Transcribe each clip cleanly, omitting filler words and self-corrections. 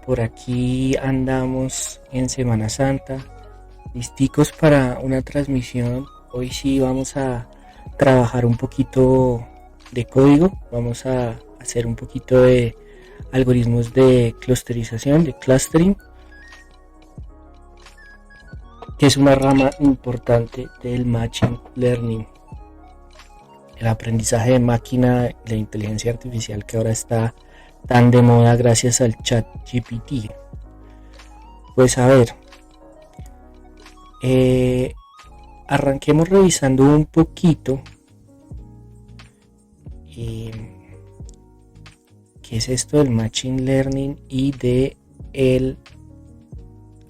Por aquí andamos en Semana Santa, listicos para una transmisión. Hoy sí vamos a trabajar un poquito de código, vamos a hacer un poquito de algoritmos de clusterización, de clustering, que es una rama importante del Machine Learning, el aprendizaje de máquina, la inteligencia artificial que ahora está tan de moda gracias al chat GPT. Pues a ver, arranquemos revisando un poquito qué es esto del Machine Learning y de el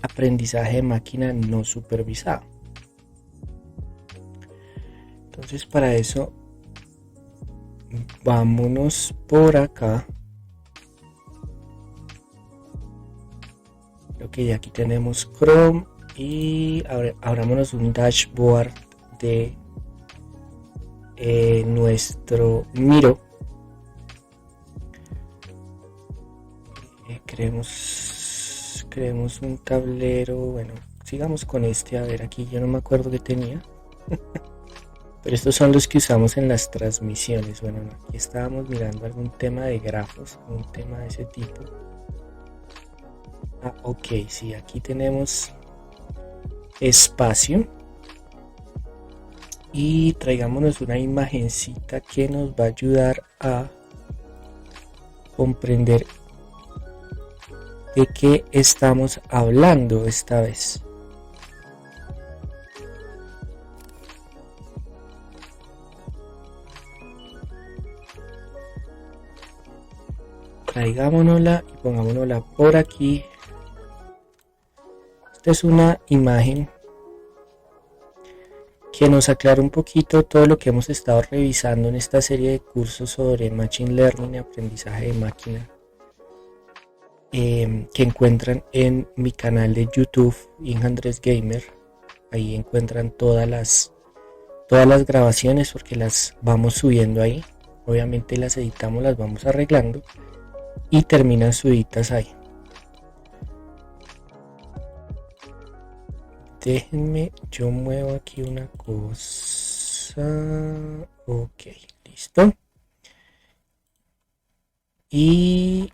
aprendizaje de máquina no supervisado. Entonces para eso vámonos por acá. Creo que ya aquí tenemos Chrome y abrámonos un dashboard de nuestro Miro. Creemos un tablero. Bueno, sigamos con este. A ver, aquí yo no me acuerdo qué tenía. Pero estos son los que usamos en las transmisiones. Bueno, aquí estábamos mirando algún tema de grafos, un tema de ese tipo. Ok, sí, aquí tenemos espacio. Y traigámonos una imagencita que nos va a ayudar a comprender de qué estamos hablando esta vez. Traigámonosla y pongámonosla por aquí. Esta es una imagen que nos aclara un poquito todo lo que hemos estado revisando en esta serie de cursos sobre Machine Learning y aprendizaje de máquina, que encuentran en mi canal de YouTube, Andrés Gamer. Ahí encuentran todas las grabaciones porque las vamos subiendo ahí. Obviamente las editamos, las vamos arreglando y terminan subidas ahí. Déjenme, yo muevo aquí una cosa. Ok, listo. Y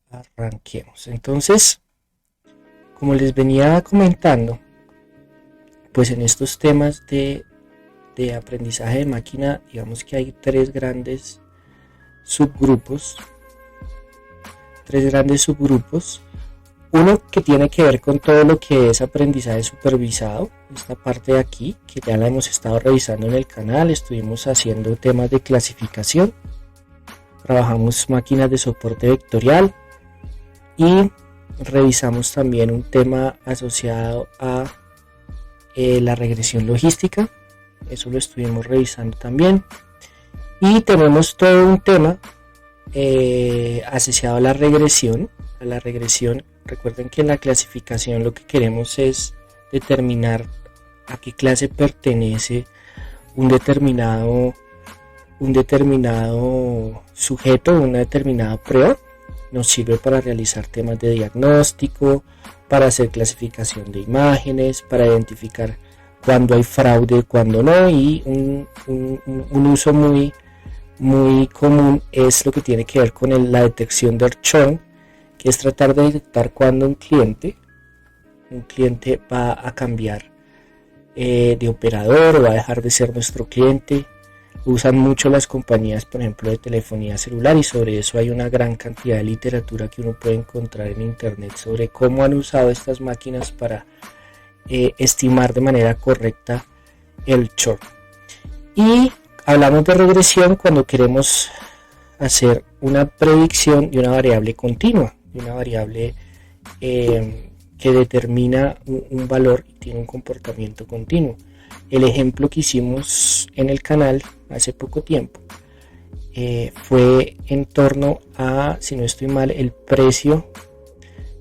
arranquemos. Entonces, como les venía comentando, pues en estos temas de aprendizaje de máquina, digamos que hay tres grandes subgrupos. Uno que tiene que ver con todo lo que es aprendizaje supervisado, esta parte de aquí, que ya la hemos estado revisando en el canal. Estuvimos haciendo temas de clasificación, trabajamos máquinas de soporte vectorial y revisamos también un tema asociado a la regresión logística. Eso lo estuvimos revisando también. Y tenemos todo un tema asociado a la regresión. Recuerden que en la clasificación lo que queremos es determinar a qué clase pertenece un determinado sujeto, una determinada prueba. Nos sirve para realizar temas de diagnóstico, para hacer clasificación de imágenes, para identificar cuando hay fraude, cuando no. Y un uso muy común es lo que tiene que ver con la detección del churn, que es tratar de detectar cuando un cliente va a cambiar de operador o va a dejar de ser nuestro cliente. Usan mucho las compañías, por ejemplo, de telefonía celular, y sobre eso hay una gran cantidad de literatura que uno puede encontrar en internet sobre cómo han usado estas máquinas para estimar de manera correcta el churn. Y hablamos de regresión cuando queremos hacer una predicción de una variable continua, de una variable que determina un valor y tiene un comportamiento continuo. El ejemplo que hicimos en el canal hace poco tiempo fue en torno a, si no estoy mal,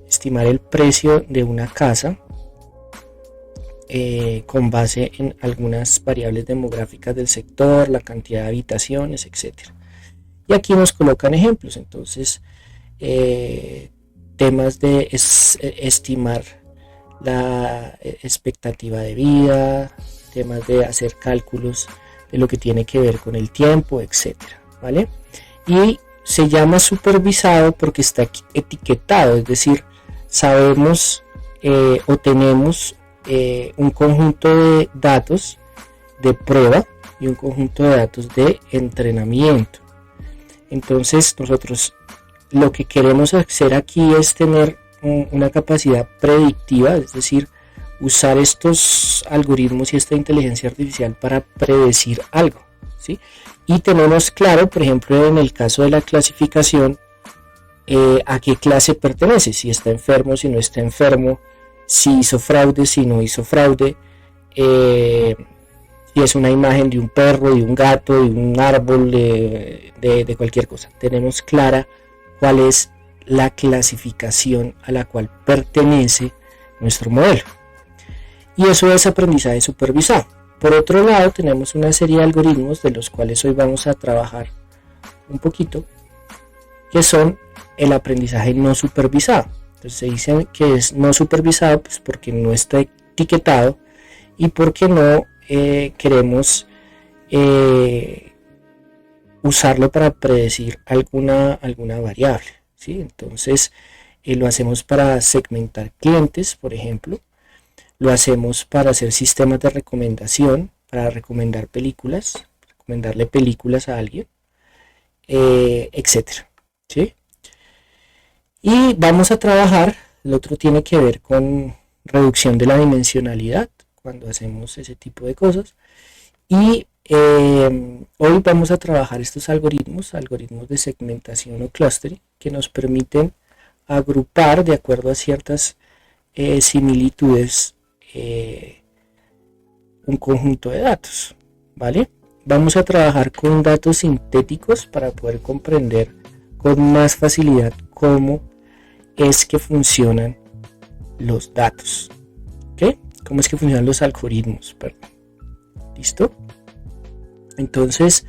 estimar el precio de una casa con base en algunas variables demográficas del sector, la cantidad de habitaciones, etc. Y aquí nos colocan ejemplos. Entonces temas de estimar la expectativa de vida, temas de hacer cálculos de lo que tiene que ver con el tiempo, etcétera, ¿vale? Y se llama supervisado porque está etiquetado, es decir, sabemos o tenemos un conjunto de datos de prueba y un conjunto de datos de entrenamiento. Entonces nosotros lo que queremos hacer aquí es tener una capacidad predictiva, es decir, usar estos algoritmos y esta inteligencia artificial para predecir algo, ¿sí? Y tenemos claro, por ejemplo, en el caso de la clasificación, a qué clase pertenece, si está enfermo, si no está enfermo, si hizo fraude, si no hizo fraude, si es una imagen de un perro, de un gato, de un árbol, de cualquier cosa. Tenemos clara cuál es la clasificación a la cual pertenece nuestro modelo. Y eso es aprendizaje supervisado. Por otro lado, tenemos una serie de algoritmos de los cuales hoy vamos a trabajar un poquito, que son el aprendizaje no supervisado. Entonces se dice que es no supervisado pues porque no está etiquetado y porque no queremos usarlo para predecir alguna variable, ¿sí? Entonces lo hacemos para segmentar clientes, por ejemplo. Lo hacemos para hacer sistemas de recomendación, para recomendar películas, recomendarle películas a alguien, etcétera, ¿sí? Y vamos a trabajar, el otro tiene que ver con reducción de la dimensionalidad, cuando hacemos ese tipo de cosas. Y hoy vamos a trabajar estos algoritmos de segmentación o clustering, que nos permiten agrupar de acuerdo a ciertas similitudes un conjunto de datos, ¿vale? Vamos a trabajar con datos sintéticos para poder comprender con más facilidad cómo es que funcionan los datos, ¿ok? Cómo es que funcionan los algoritmos, perdón. ¿Listo? Entonces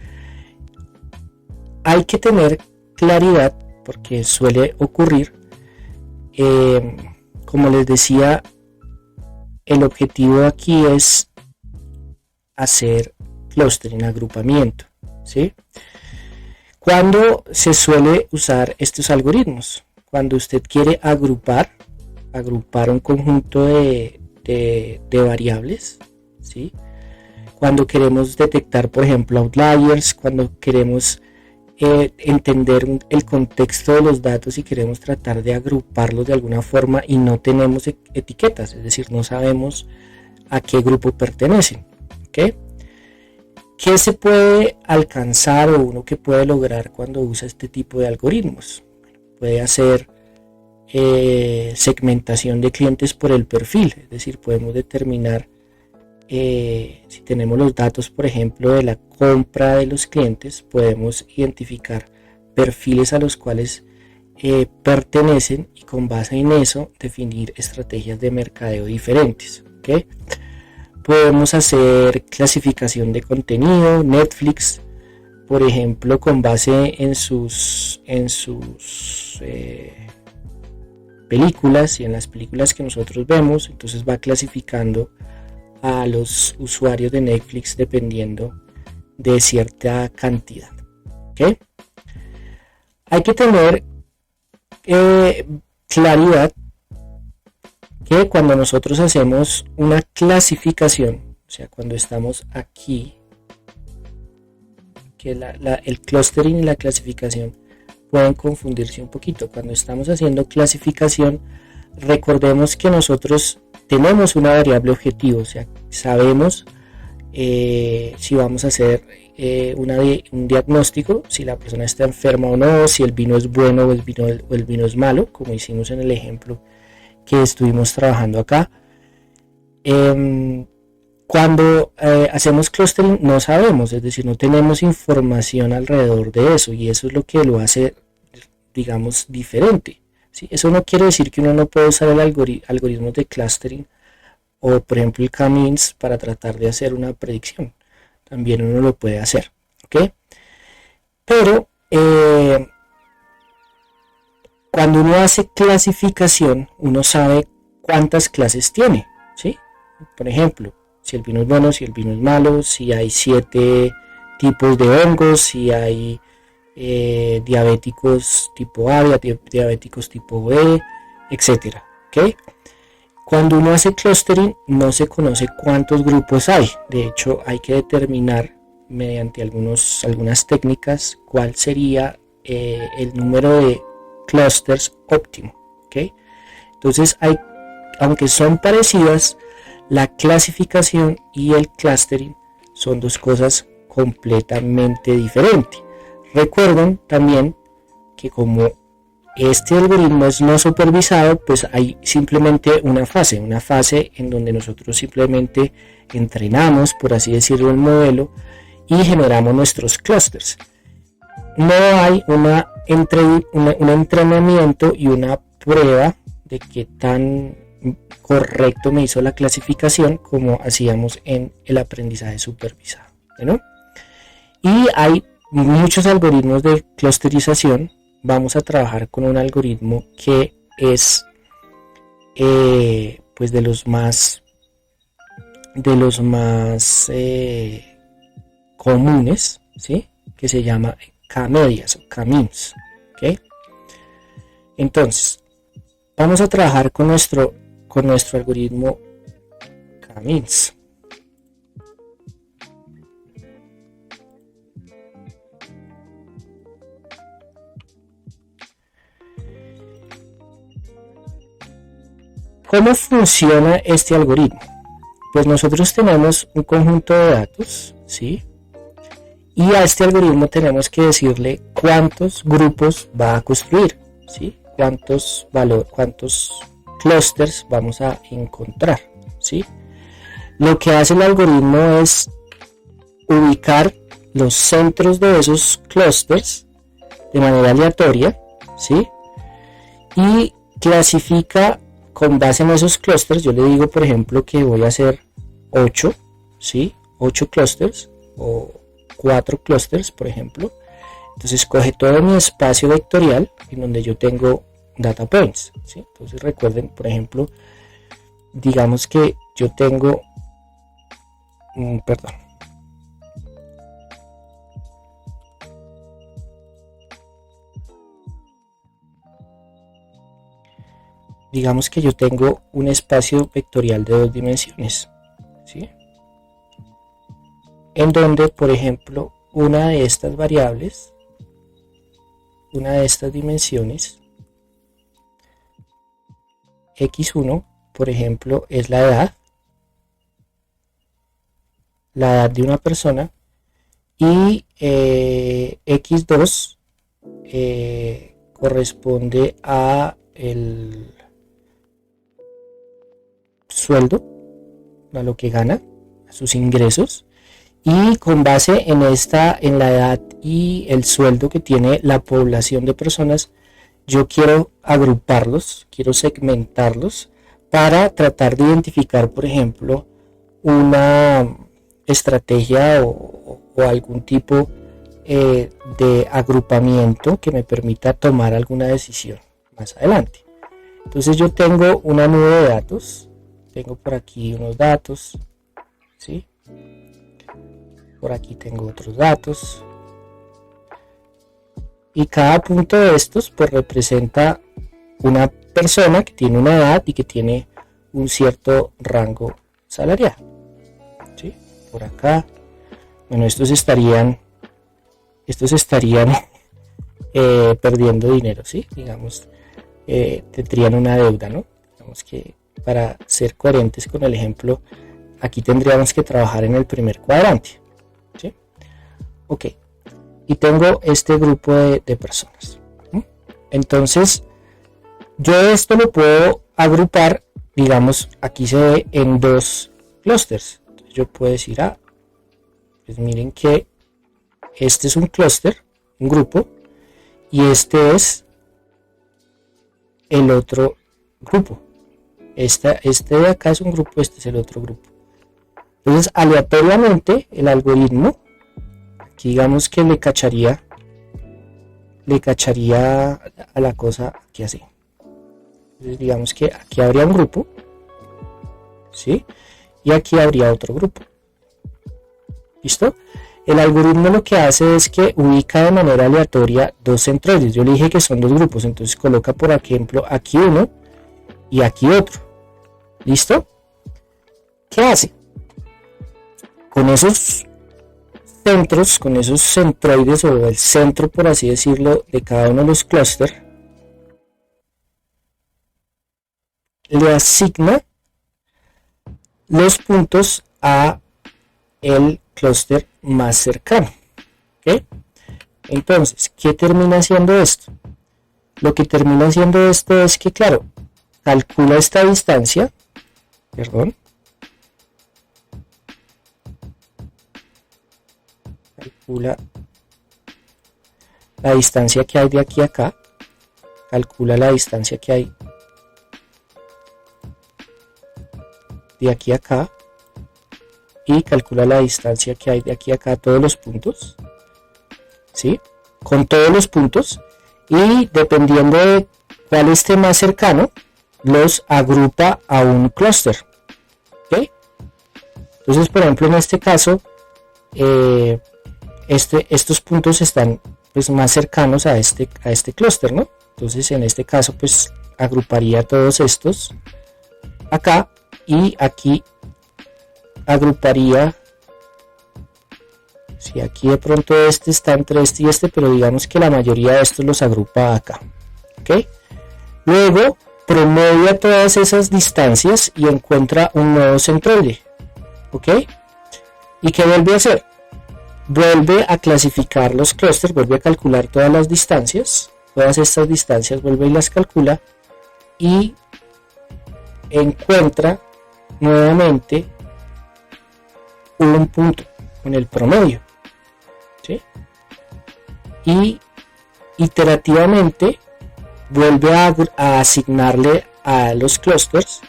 hay que tener claridad porque suele ocurrir, como les decía, el objetivo aquí es hacer clustering, agrupamiento, ¿sí? ¿Cuándo se suele usar estos algoritmos? Cuando usted quiere agrupar un conjunto de variables, ¿sí? Cuando queremos detectar, por ejemplo, outliers, cuando queremos entender el contexto de los datos y queremos tratar de agruparlos de alguna forma y no tenemos etiquetas, es decir, no sabemos a qué grupo pertenecen, ¿ok? ¿Qué se puede alcanzar o uno que puede lograr cuando usa este tipo de algoritmos? Puede hacer segmentación de clientes por el perfil, es decir, podemos determinar si tenemos los datos, por ejemplo, de la compra de los clientes, podemos identificar perfiles a los cuales pertenecen y con base en eso definir estrategias de mercadeo diferentes, ¿okay? Podemos hacer clasificación de contenido. Netflix, por ejemplo, con base en sus películas y en las películas que nosotros vemos, entonces va clasificando a los usuarios de Netflix dependiendo de cierta cantidad, ¿okay? Hay que tener claridad que cuando nosotros hacemos una clasificación, o sea, cuando estamos aquí, que el clustering y la clasificación pueden confundirse un poquito. Cuando estamos haciendo clasificación, recordemos que nosotros tenemos una variable objetivo, o sea, sabemos si vamos a hacer un diagnóstico, si la persona está enferma o no, si el vino es bueno o el vino es malo, como hicimos en el ejemplo que estuvimos trabajando acá. Cuando hacemos clustering no sabemos, es decir, no tenemos información alrededor de eso y eso es lo que lo hace, digamos, diferente, ¿sí? Eso no quiere decir que uno no pueda usar el algoritmo de clustering o, por ejemplo, el K-means para tratar de hacer una predicción. También uno lo puede hacer, ¿ok? Pero Cuando uno hace clasificación, uno sabe cuántas clases tiene, ¿sí? Por ejemplo, si el vino es bueno, si el vino es malo, si hay 7 tipos de hongos, si hay diabéticos tipo A, diabéticos tipo B, etcétera, ¿ok? Cuando uno hace clustering no se conoce cuántos grupos hay. De hecho, hay que determinar mediante algunas técnicas cuál sería el número de clusters óptimo, ¿ok? Entonces, aunque son parecidas, la clasificación y el clustering son dos cosas completamente diferentes. Recuerden también que como este algoritmo es no supervisado, pues hay simplemente una fase en donde nosotros simplemente entrenamos, por así decirlo, el modelo y generamos nuestros clusters. No hay un entrenamiento y una prueba de qué tan correcto me hizo la clasificación como hacíamos en el aprendizaje supervisado, ¿no? Y hay muchos algoritmos de clusterización. Vamos a trabajar con un algoritmo que es pues de los más comunes, ¿sí? Que se llama K-medias o K-means, ¿okay? Entonces vamos a trabajar con nuestro algoritmo K-means. ¿Cómo funciona este algoritmo? Pues nosotros tenemos un conjunto de datos, ¿sí? Y a este algoritmo tenemos que decirle cuántos grupos va a construir, ¿sí? Cuántos clusters vamos a encontrar, ¿sí? Lo que hace el algoritmo es ubicar los centros de esos clusters de manera aleatoria, ¿sí? Y clasifica con base en esos clusters. Yo le digo, por ejemplo, que voy a hacer 8, ¿sí? 8 clusters o 4 clusters, por ejemplo. Entonces coge todo mi espacio vectorial en donde yo tengo data points, ¿sí? Entonces recuerden, por ejemplo, digamos que yo tengo digamos que yo tengo un espacio vectorial de 2 dimensiones, ¿sí? En donde, por ejemplo, una de estas variables, una de estas dimensiones, x1, por ejemplo, es la edad de una persona, y x2 corresponde a el sueldo, a lo que gana, a sus ingresos, y con base en la edad y el sueldo que tiene la población de personas, yo quiero agruparlos, quiero segmentarlos para tratar de identificar, por ejemplo, una estrategia o algún tipo de agrupamiento que me permita tomar alguna decisión más adelante. Entonces yo tengo una nube de datos, tengo por aquí unos datos, ¿sí? Por aquí tengo otros datos, y cada punto de estos pues representa una persona que tiene una edad y que tiene un cierto rango salarial, ¿sí? Por acá, bueno, estos estarían perdiendo dinero, ¿sí? Digamos, tendrían una deuda, ¿no? Digamos que para ser coherentes con el ejemplo, aquí tendríamos que trabajar en el primer cuadrante, ¿sí? Ok, y tengo este grupo de personas. Entonces, yo esto lo puedo agrupar, digamos, aquí se ve en 2 clusters. Entonces yo puedo decir, pues miren que este es un clúster, un grupo, y este es el otro grupo. Este de acá es un grupo, este es el otro grupo. Entonces, aleatoriamente, el algoritmo, aquí digamos que le cacharía le cacharía a la cosa aquí así. Entonces digamos que aquí habría un grupo, ¿sí? Y aquí habría otro grupo. ¿Listo? El algoritmo lo que hace es que ubica de manera aleatoria dos centroides. Yo le dije que son dos grupos, entonces coloca por ejemplo aquí uno y aquí otro. ¿Listo? ¿Qué hace? Con esos centros, con esos centroides o el centro por así decirlo de cada uno de los clústeres, le asigna los puntos a el clúster más cercano. ¿Okay? Entonces, ¿qué termina haciendo esto? Lo que termina haciendo esto es que, claro, calcula esta distancia, calcula la distancia que hay de aquí a acá, calcula la distancia que hay de aquí a acá y calcula la distancia que hay de aquí a acá a todos los puntos, ¿sí? Con todos los puntos, y dependiendo de cuál esté más cercano, los agrupa a un clúster. ¿Okay? Entonces, por ejemplo, en este caso, estos puntos están pues más cercanos a este clúster, ¿no? Entonces, en este caso, pues agruparía todos estos acá, y aquí agruparía, si aquí de pronto este está entre este y este, pero digamos que la mayoría de estos los agrupa acá. ¿Ok? Luego promedia todas esas distancias y encuentra un nuevo centroide. ¿Ok? ¿Y qué vuelve a hacer? Vuelve a clasificar los clústeres, vuelve a calcular todas las distancias, todas estas distancias vuelve y las calcula, y encuentra nuevamente un punto con el promedio, ¿sí? Y iterativamente vuelve a asignarle a los clústeres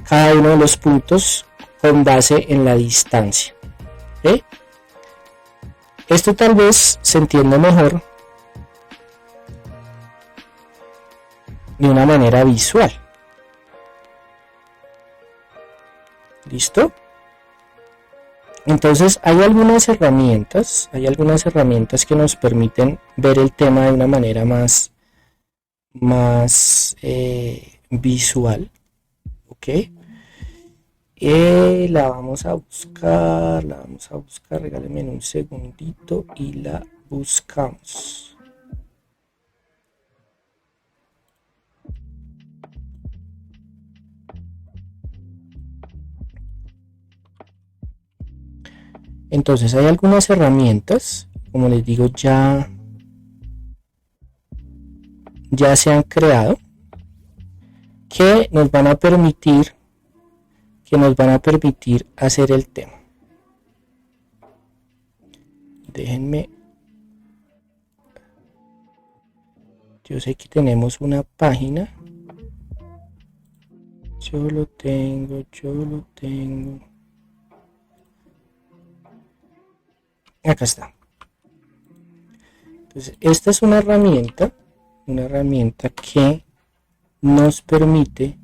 cada uno de los puntos con base en la distancia. ¿Sí? Esto tal vez se entiende mejor de una manera visual. ¿Listo? Entonces hay algunas herramientas que nos permiten ver el tema de una manera más visual. ¿Ok? La vamos a buscar, regálenme un segundito y la buscamos. Entonces hay algunas herramientas, como les digo, ya se han creado, que nos van a permitir hacer el tema. Déjenme, yo sé que tenemos una página, yo lo tengo. Acá está. Entonces, esta es una herramienta que nos permite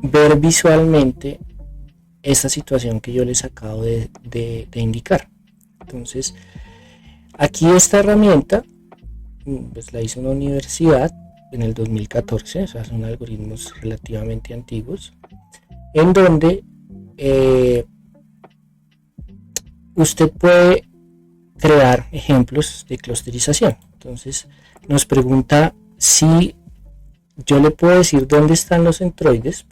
ver visualmente esta situación que yo les acabo de indicar. Entonces, aquí esta herramienta pues la hizo una universidad en el 2014, o sea, son algoritmos relativamente antiguos, en donde usted puede crear ejemplos de clusterización. Entonces nos pregunta si yo le puedo decir dónde están los centroides,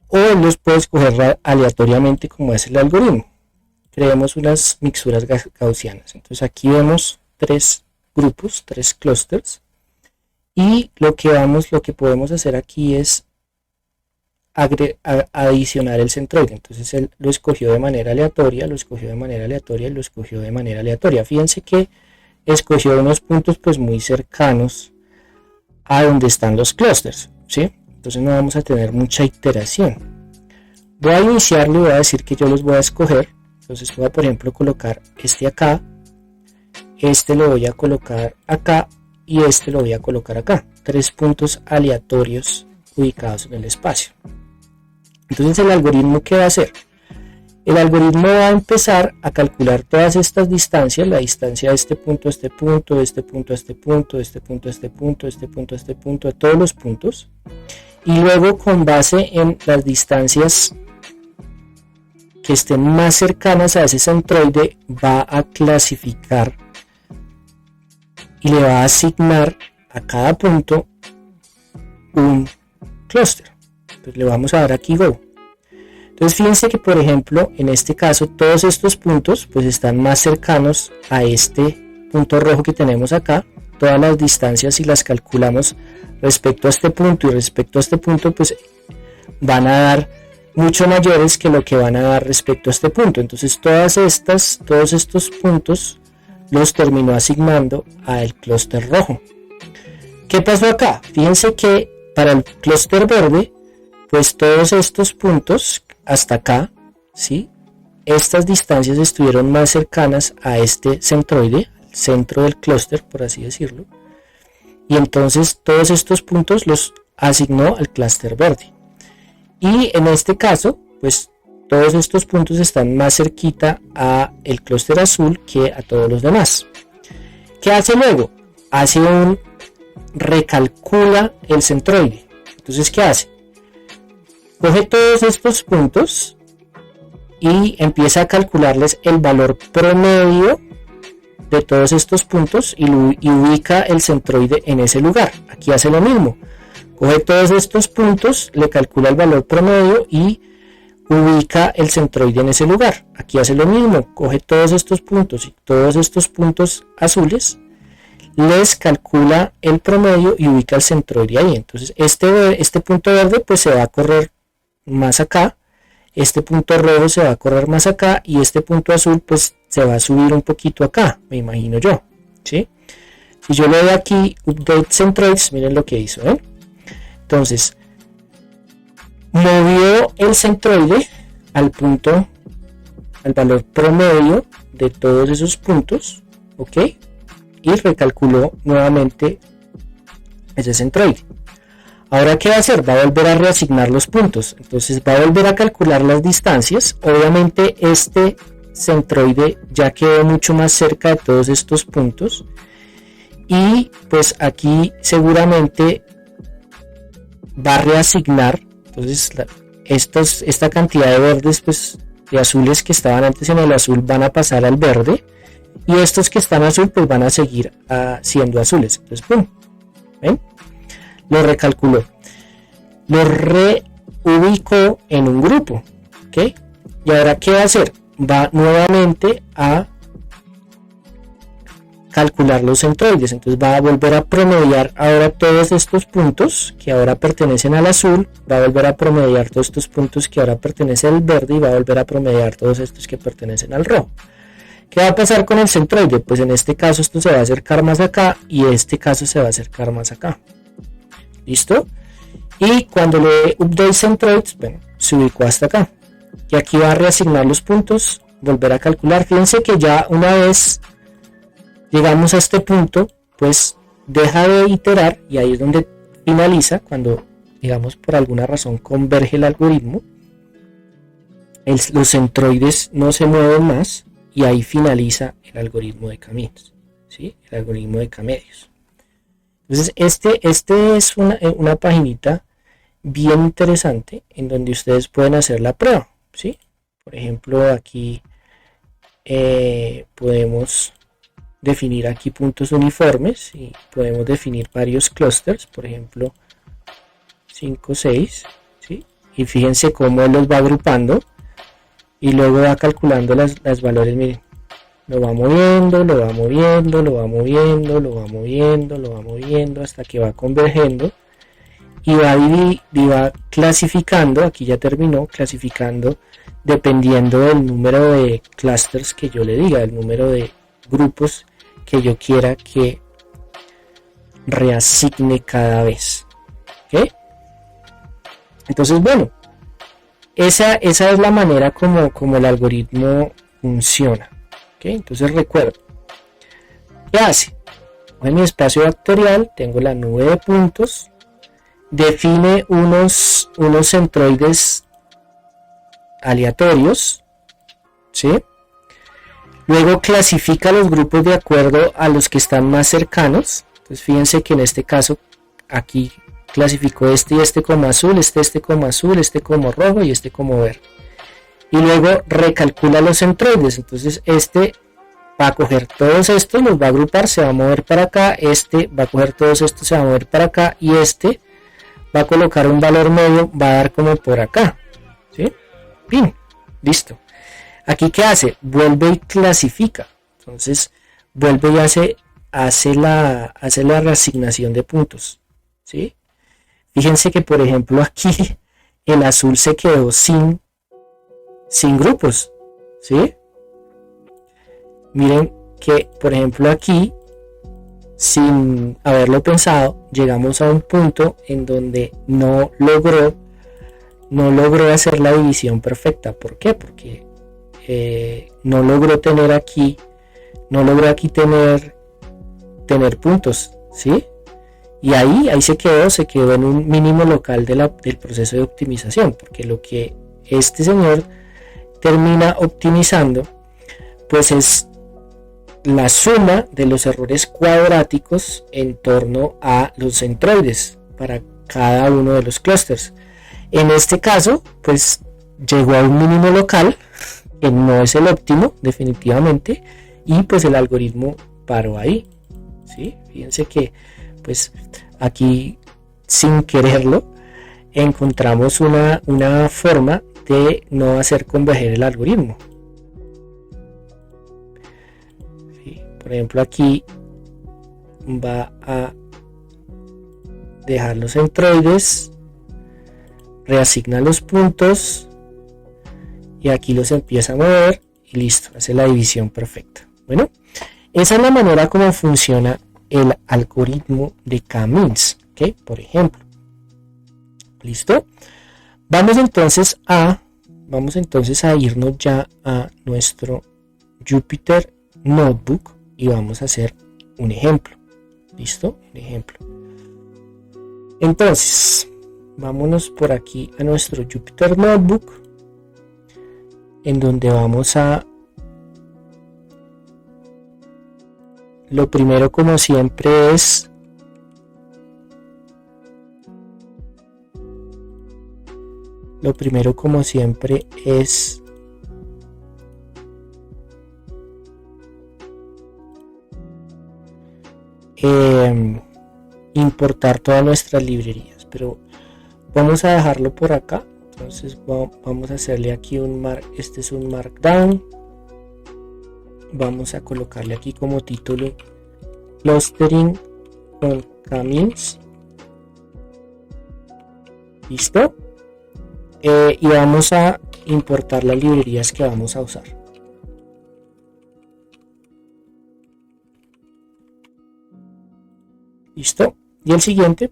o los puedo escoger aleatoriamente como es el algoritmo. Creemos unas mixturas gaussianas. Entonces aquí vemos tres grupos, tres clústeres, y lo que podemos hacer aquí es adicionar el centroide. Entonces él lo escogió de manera aleatoria, lo escogió de manera aleatoria. Fíjense que escogió unos puntos pues muy cercanos a donde están los clústeres, ¿sí? Entonces no vamos a tener mucha iteración. Voy a iniciarlo y voy a decir que yo los voy a escoger Entonces voy a, por ejemplo, colocar este acá, este lo voy a colocar acá y este lo voy a colocar acá. 3 puntos aleatorios ubicados en el espacio. Entonces el algoritmo, ¿qué va a hacer? El algoritmo va a empezar a calcular todas estas distancias, la distancia de este punto a este punto, de este punto a este punto, de este punto a este punto, de este punto a este punto, de todos los puntos. Y luego, con base en las distancias que estén más cercanas a ese centroide, va a clasificar y le va a asignar a cada punto un clúster. Entonces le vamos a dar aquí Go. Entonces fíjense que, por ejemplo, en este caso todos estos puntos pues están más cercanos a este punto rojo que tenemos acá. Todas las distancias, si las calculamos respecto a este punto y respecto a este punto, pues van a dar mucho mayores que lo que van a dar respecto a este punto. Entonces todos estos puntos los terminó asignando al clúster rojo. ¿Qué pasó acá? Fíjense que para el clúster verde, pues todos estos puntos hasta acá, ¿sí? Estas distancias estuvieron más cercanas a este centroide, al centro del clúster, por así decirlo. Y entonces todos estos puntos los asignó al clúster verde. Y en este caso, pues todos estos puntos están más cerquita a el clúster azul que a todos los demás. ¿Qué hace luego? Recalcula el centroide. Entonces, ¿qué hace? Coge todos estos puntos y empieza a calcularles el valor promedio de todos estos puntos y ubica el centroide en ese lugar. Aquí hace lo mismo. Coge todos estos puntos, le calcula el valor promedio y ubica el centroide en ese lugar. Aquí hace lo mismo. Coge todos estos puntos y todos estos puntos azules, les calcula el promedio y ubica el centroide ahí. Entonces este punto verde pues se va a correr más acá, este punto rojo se va a correr más acá y este punto azul pues se va a subir un poquito acá, me imagino yo, ¿sí? Si yo le doy aquí Update Centroids, miren lo que hizo, ¿eh? Entonces movió el centroide al valor promedio de todos esos puntos, ¿ok? Y recalculó nuevamente ese centroide. Ahora, ¿qué va a hacer? Va a volver a reasignar los puntos. Entonces va a volver a calcular las distancias. Obviamente este centroide ya quedó mucho más cerca de todos estos puntos. Y pues aquí seguramente va a reasignar. Entonces esta cantidad de verdes, pues de azules que estaban antes en el azul, van a pasar al verde. Y estos que están azul pues van a seguir siendo azules. Entonces, ¡pum! ¿Ven? Lo recalculó, lo reubicó en un grupo, ¿ok? Y ahora, ¿qué va a hacer? Va nuevamente a calcular los centroides. Entonces va a volver a promediar ahora todos estos puntos que ahora pertenecen al azul, va a volver a promediar todos estos puntos que ahora pertenecen al verde y va a volver a promediar todos estos que pertenecen al rojo. ¿Qué va a pasar con el centroide? Pues en este caso esto se va a acercar más acá y este caso se va a acercar más acá. ¿Listo? Y cuando le update centroids, bueno, se ubicó hasta acá. Y aquí va a reasignar los puntos, volver a calcular. Fíjense que ya una vez llegamos a este punto, pues deja de iterar y ahí es donde finaliza, cuando digamos por alguna razón converge el algoritmo. Los centroides no se mueven más y ahí finaliza el algoritmo de caminos, ¿sí? El algoritmo de K-medios. Entonces este es una paginita bien interesante en donde ustedes pueden hacer la prueba, ¿sí? Por ejemplo, aquí podemos definir aquí puntos uniformes y podemos definir varios clústeres, por ejemplo 5, 6, ¿sí? Y fíjense cómo él los va agrupando y luego va calculando las valores. Miren, lo va moviendo, lo va moviendo, lo va moviendo, lo va moviendo, lo va moviendo hasta que va convergiendo y va clasificando. Aquí ya terminó clasificando dependiendo del número de clusters que yo le diga, el número de grupos que yo quiera que reasigne cada vez. ¿Okay? Entonces, bueno, esa es la manera como el algoritmo funciona. ¿Okay? Entonces recuerdo, ¿qué hace? En mi espacio vectorial tengo la nube de puntos, define unos centroides aleatorios, ¿sí? Luego clasifica los grupos de acuerdo a los que están más cercanos. Entonces fíjense que en este caso aquí clasificó este y este como azul, este como azul, este como rojo y este como verde. Y luego recalcula los centroides. Entonces este va a coger todos estos, los va a agrupar, se va a mover para acá, este va a coger todos estos, se va a mover para acá y este va a colocar un valor medio, va a dar como por acá, ¿sí? Bien, listo. Aquí ¿qué hace? Vuelve y clasifica. Entonces vuelve y hace la reasignación de puntos, ¿sí? Fíjense que por ejemplo aquí el azul se quedó sin grupos, ¿sí? Miren que por ejemplo aquí, sin haberlo pensado, llegamos a un punto en donde no logró hacer la división perfecta. ¿Por qué? Porque no logró aquí tener puntos, ¿sí? Y ahí se quedó en un mínimo local del proceso de optimización, porque lo que este señor termina optimizando pues es la suma de los errores cuadráticos en torno a los centroides para cada uno de los clústeres. En este caso pues llegó a un mínimo local que no es el óptimo definitivamente, y pues el algoritmo paró ahí, ¿sí? Fíjense que pues aquí sin quererlo encontramos una forma de no hacer converger el algoritmo. ¿Sí? Por ejemplo aquí va a dejar los centroides, reasigna los puntos y aquí los empieza a mover y listo, hace la división perfecta. Bueno, esa es la manera como funciona el algoritmo de K-means, ¿ok? Por ejemplo. ¿Listo? Vamos entonces a irnos ya a nuestro Jupyter Notebook y vamos a hacer un ejemplo. ¿Listo? Un ejemplo. Entonces, vámonos por aquí a nuestro Jupyter Notebook, en donde vamos a, lo primero como siempre es importar todas nuestras librerías, pero vamos a dejarlo por acá. Entonces vamos a hacerle aquí este es un markdown, vamos a colocarle aquí como título clustering con K-means. Listo. Y vamos a importar las librerías que vamos a usar. Listo. Y el siguiente,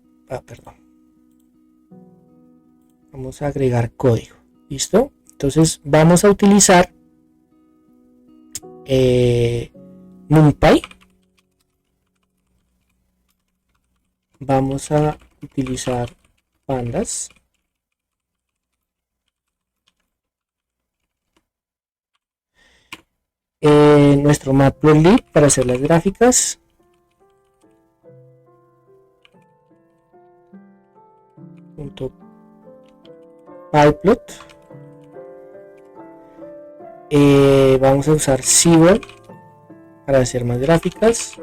vamos a agregar código. Listo. Entonces vamos a utilizar NumPy. Vamos a utilizar pandas. Nuestro matplotlib para hacer las gráficas. pyplot. Vamos a usar Seaborn para hacer más gráficas.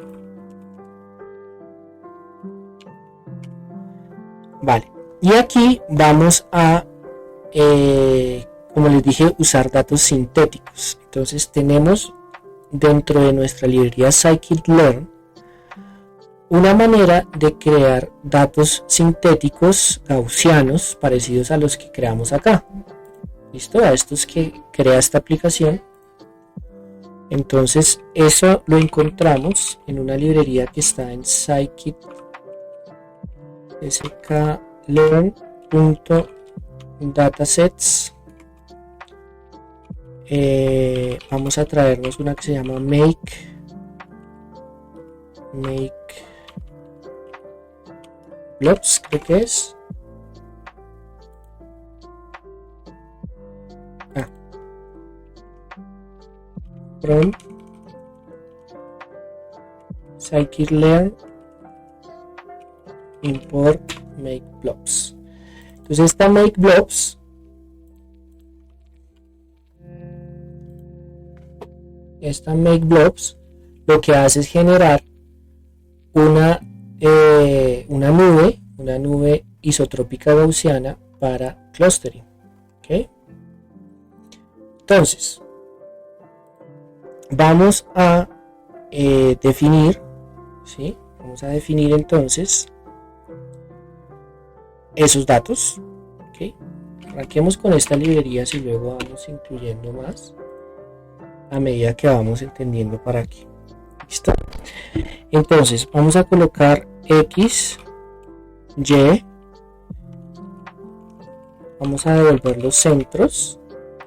Vale, y aquí vamos a como les dije, usar datos sintéticos. Entonces tenemos dentro de nuestra librería scikit-learn una manera de crear datos sintéticos gaussianos parecidos a los que creamos acá. ¿Listo? A estos que crea esta aplicación. Entonces eso lo encontramos en una librería que está en scikit sklearn.datasets. vamos a traernos una que se llama make blobs, creo que es. From scikit-learn import make blobs. Entonces esta make blobs lo que hace es generar una nube isotrópica gaussiana para clustering. ¿Okay? Entonces vamos a definir, ¿sí? Vamos a definir entonces esos datos. ¿Okay? Arranquemos con esta librería y luego vamos incluyendo más a medida que vamos entendiendo para aquí. ¿Listo? Entonces vamos a colocar x, y, vamos a devolver los centros,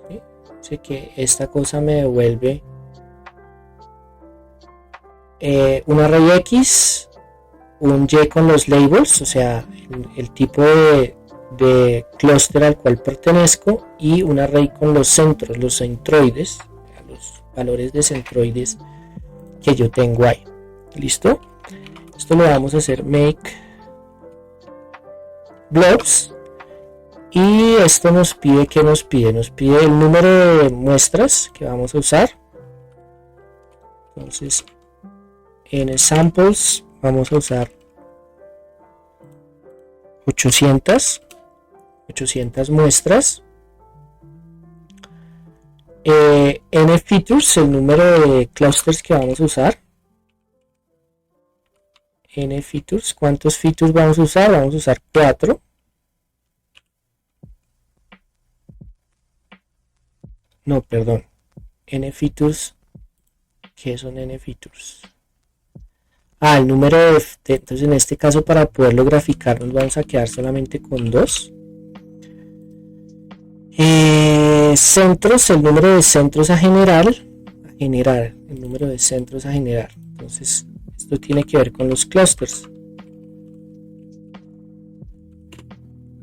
¿sí? Así que esta cosa me devuelve un array x, un y con los labels, o sea el tipo de clúster al cual pertenezco, y un array con los centros, los centroides, los valores de centroides que yo tengo ahí. ¿Listo? Esto lo vamos a hacer make blobs, y esto nos pide, ¿qué nos pide? Nos pide el número de muestras que vamos a usar. Entonces en samples vamos a usar 800 muestras. N features, el número de clusters que vamos a usar. N features, ¿cuántos features vamos a usar? Vamos a usar 4. No, perdón. N features, ¿qué son N features? El número de entonces en este caso, para poderlo graficar, nos vamos a quedar solamente con 2. Centros, el número de centros a generar, el número de centros a generar. Entonces esto tiene que ver con los clusters.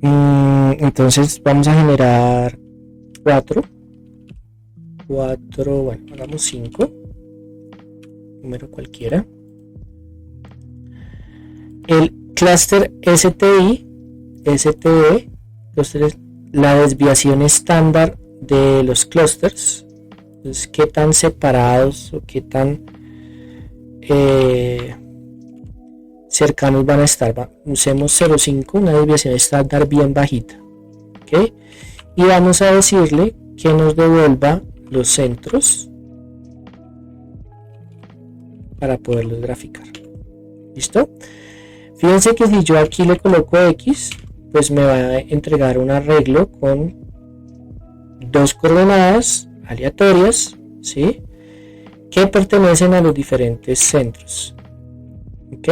Entonces vamos a generar 4, bueno, hagamos 5, número cualquiera. El cluster STI, STE, clusters, la desviación estándar de los clusters. Entonces, qué tan separados o qué tan cercanos van a estar. Usemos 0.5, una desviación estándar bien bajita. ¿Okay? Y vamos a decirle que nos devuelva los centros para poderlos graficar. ¿Listo? Fíjense que si yo aquí le coloco X, pues me va a entregar un arreglo con 2 coordenadas aleatorias, ¿sí? Que pertenecen a los diferentes centros. ¿Ok?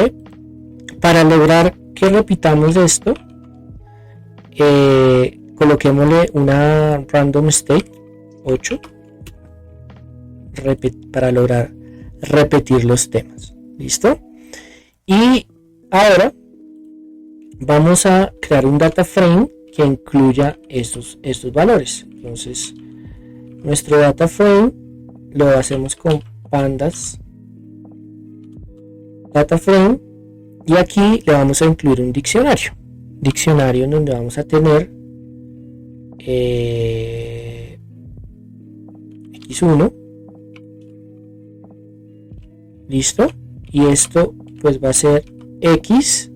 Para lograr que repitamos esto, coloquémosle una random state 8 para lograr repetir los temas. ¿Listo? Y ahora vamos a crear un data frame que incluya estos valores. Entonces nuestro data frame lo hacemos con pandas data frame, y aquí le vamos a incluir un diccionario en donde vamos a tener x1. Listo, y esto pues va a ser x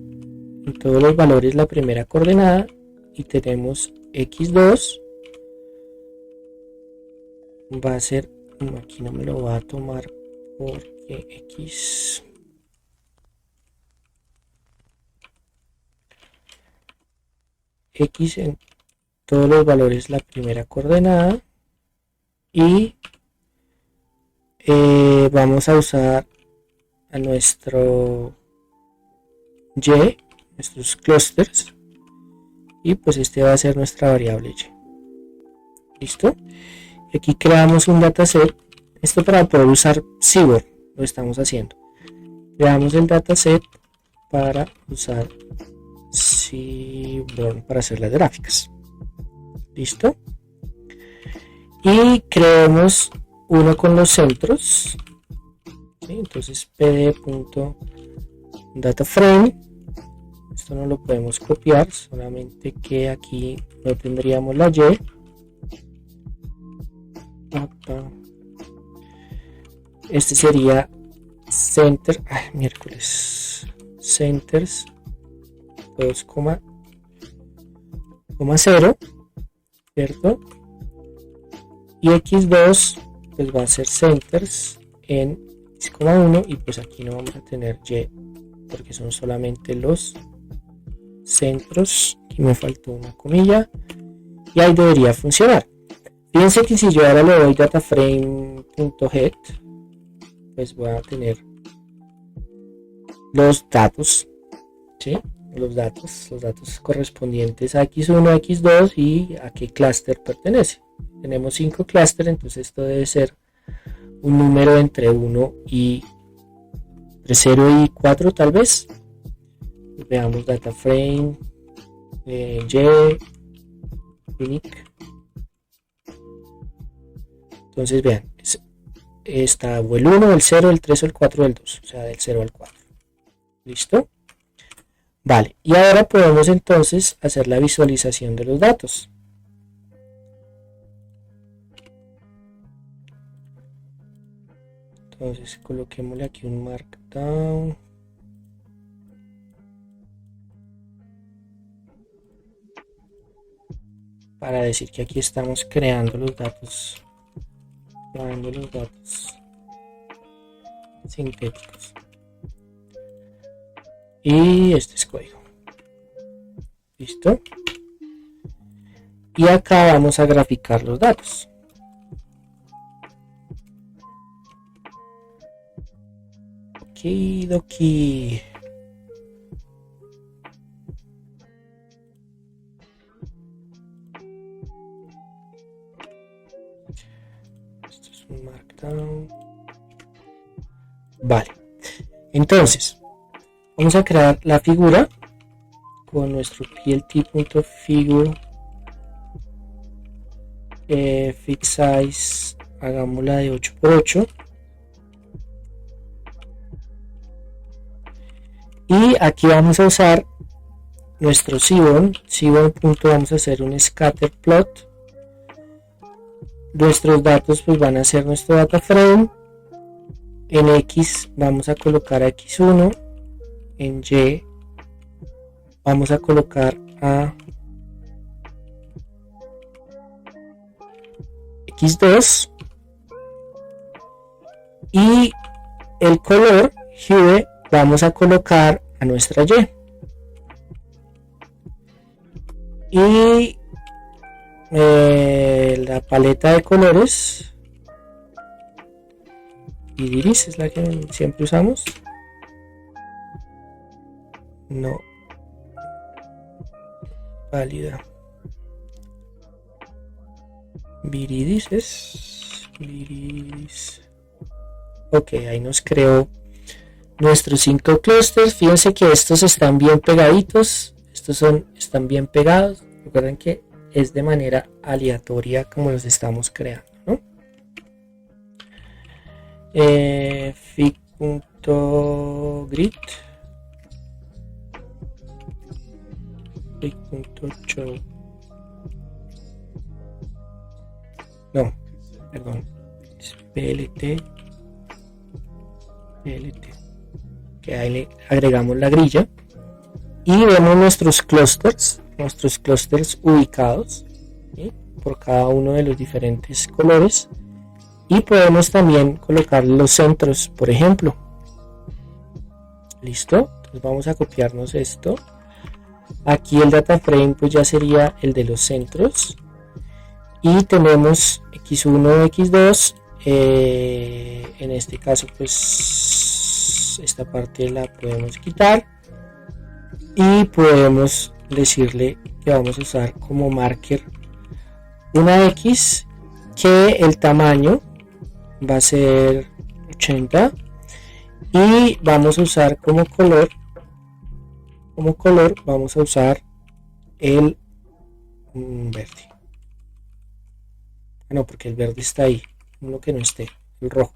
en todos los valores, la primera coordenada, y tenemos x2 va a ser, aquí no me lo va a tomar porque x en todos los valores, la primera coordenada, y vamos a usar a nuestro y, nuestros clusters, y pues este va a ser nuestra variable y. ¿Listo? aquí creamos un dataset. Esto para poder usar Seaborn lo estamos haciendo. Creamos el dataset para usar Seaborn para hacer las gráficas. Listo. Y creemos uno con los centros. ¿Sí? Entonces pd.dataframe. Esto no lo podemos copiar, solamente que aquí no tendríamos la Y. Este sería center, centers 2,0, ¿cierto? Y x2 pues va a ser centers en x,1, y pues aquí no vamos a tener y porque son solamente los centros. Aquí me faltó una comilla y ahí debería funcionar. Fíjense que si yo ahora le doy dataframe.head, pues voy a tener los datos, ¿sí? Los datos correspondientes a x1, x2 y a qué clúster pertenece. Tenemos 5 clústeres, entonces esto debe ser un número entre 1 y entre 0 y 4 tal vez. Veamos dataframe y unique. Entonces vean, está o el 1, el 0, el 3 o el 4 o el 2, o sea del 0 al 4. ¿Listo? Vale, y ahora podemos entonces hacer la visualización de los datos. Entonces coloquémosle aquí un markdown. Para decir que aquí estamos creando los datos sintéticos. Y este es código. ¿Listo? Y acá vamos a graficar los datos. Okidoki. Esto es un markdown. Vale. Entonces, vamos a crear la figura con nuestro plt.figure fix size, hagámosla de 8x8. Y aquí vamos a usar nuestro Seaborn. Vamos a hacer un scatter plot. Nuestros datos pues van a ser nuestro data frame. En X vamos a colocar a X1. En Y vamos a colocar a X2. Y el color hue vamos a colocar a nuestra Y la paleta de colores iris es la que siempre usamos. No válida. Viridis es Viridis. Ok, ahí nos creó nuestros 5 clusters. Fíjense que estos están bien pegaditos. Están bien pegados. Recuerden que es de manera aleatoria como los estamos creando, ¿no? Fig.grid Fig.show. No, perdón. Es PLT. Que ahí le agregamos la grilla y vemos nuestros clusters ubicados, ¿sí? Por cada uno de los diferentes colores, y podemos también colocar los centros, por ejemplo. Listo, entonces vamos a copiarnos esto. Aquí el data frame pues ya sería el de los centros, y tenemos x1, x2. En este caso pues esta parte la podemos quitar y podemos decirle que vamos a usar como marker una X que el tamaño va a ser 80 y vamos a usar como color vamos a usar el verde. No, porque el verde está ahí, uno que no esté, el rojo.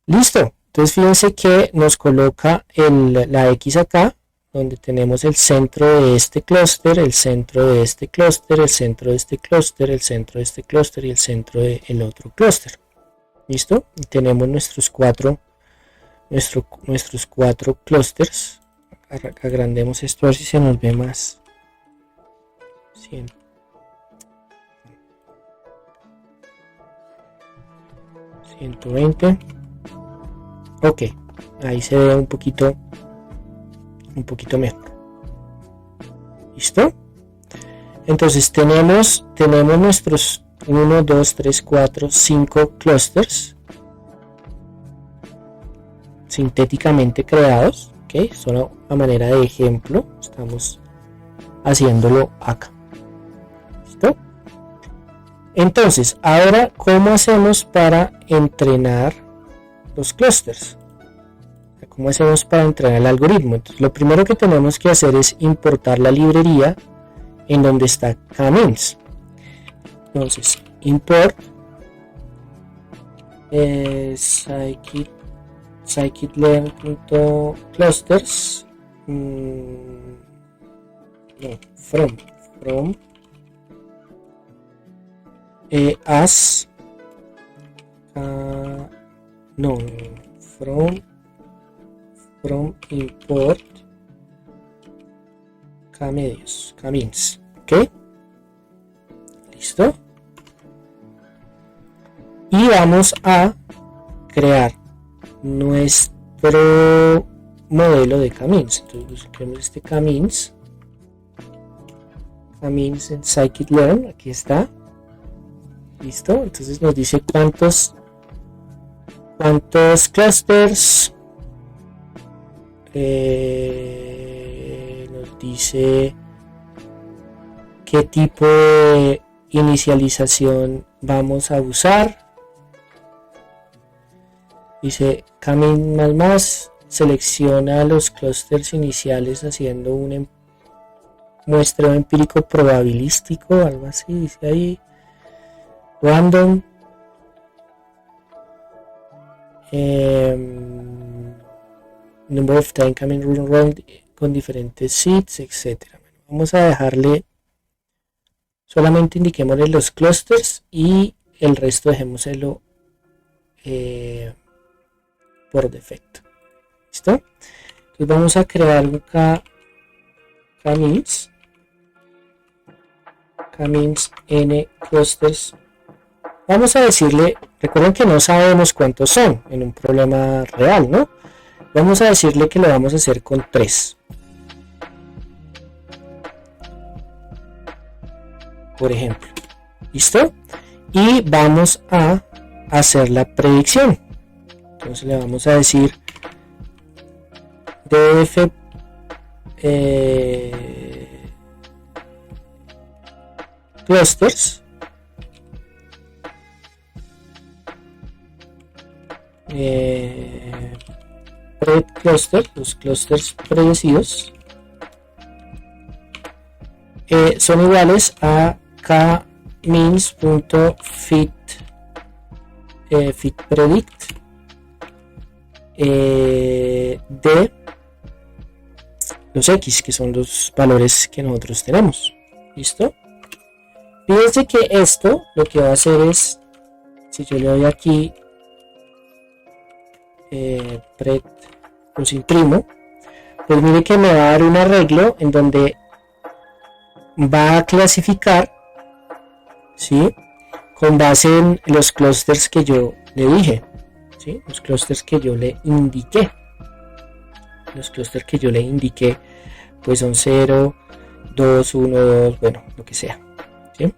Listo, entonces fíjense que nos coloca la X acá, donde tenemos el centro de este clúster, el centro de este clúster, el centro de este clúster, el centro de este clúster y el centro del otro clúster. Listo, y tenemos nuestros cuatro clústeres. Agrandemos esto a ver si se nos ve más. 120. Ok, ahí se ve un poquito mejor. ¿Listo? Entonces tenemos nuestros 1, 2, 3, 4, 5 clusters sintéticamente creados. ¿Ok? Solo a manera de ejemplo estamos haciéndolo acá. ¿Listo? Entonces, ahora, ¿cómo hacemos para entrenar los clusters? ¿Cómo hacemos para entrenar el algoritmo? Entonces, lo primero que tenemos que hacer es importar la librería en donde está K-means. Entonces, import scikit-learn.clusters from as from import K-means. ¿Ok? ¿Listo? Y vamos a crear nuestro modelo de K-means. Entonces busquemos este K-means en scikit-learn. Aquí está. ¿Listo? Entonces nos dice cuántos clusters, nos dice qué tipo de inicialización vamos a usar. Dice K-means selecciona los clusters iniciales haciendo un muestreo empírico probabilístico, algo así, dice ahí. Random. Number of time coming run con diferentes seeds, etcétera. Vamos a dejarle, solamente indiquémosle los clusters y el resto dejémoselo por defecto. ¿Listo? Entonces vamos a crear un K-means n clusters. Vamos a decirle, recuerden que no sabemos cuántos son en un problema real, ¿no? Vamos a decirle que lo vamos a hacer con 3. Por ejemplo. ¿Listo? Y vamos a hacer la predicción. Entonces le vamos a decir df clusters cluster, los clusters predecidos son iguales a k-means.fit predict de los x, que son los valores que nosotros tenemos. ¿Listo? Fíjense que esto lo que va a hacer es, si yo le doy aquí los imprimo, pues mire que me va a dar un arreglo en donde va a clasificar, ¿sí?, con base en los clusters que yo le dije, ¿sí?, los clusters que yo le indiqué. Los clusters que yo le indiqué pues son 0, 2, 1, 2, bueno, lo que sea, ¿sí?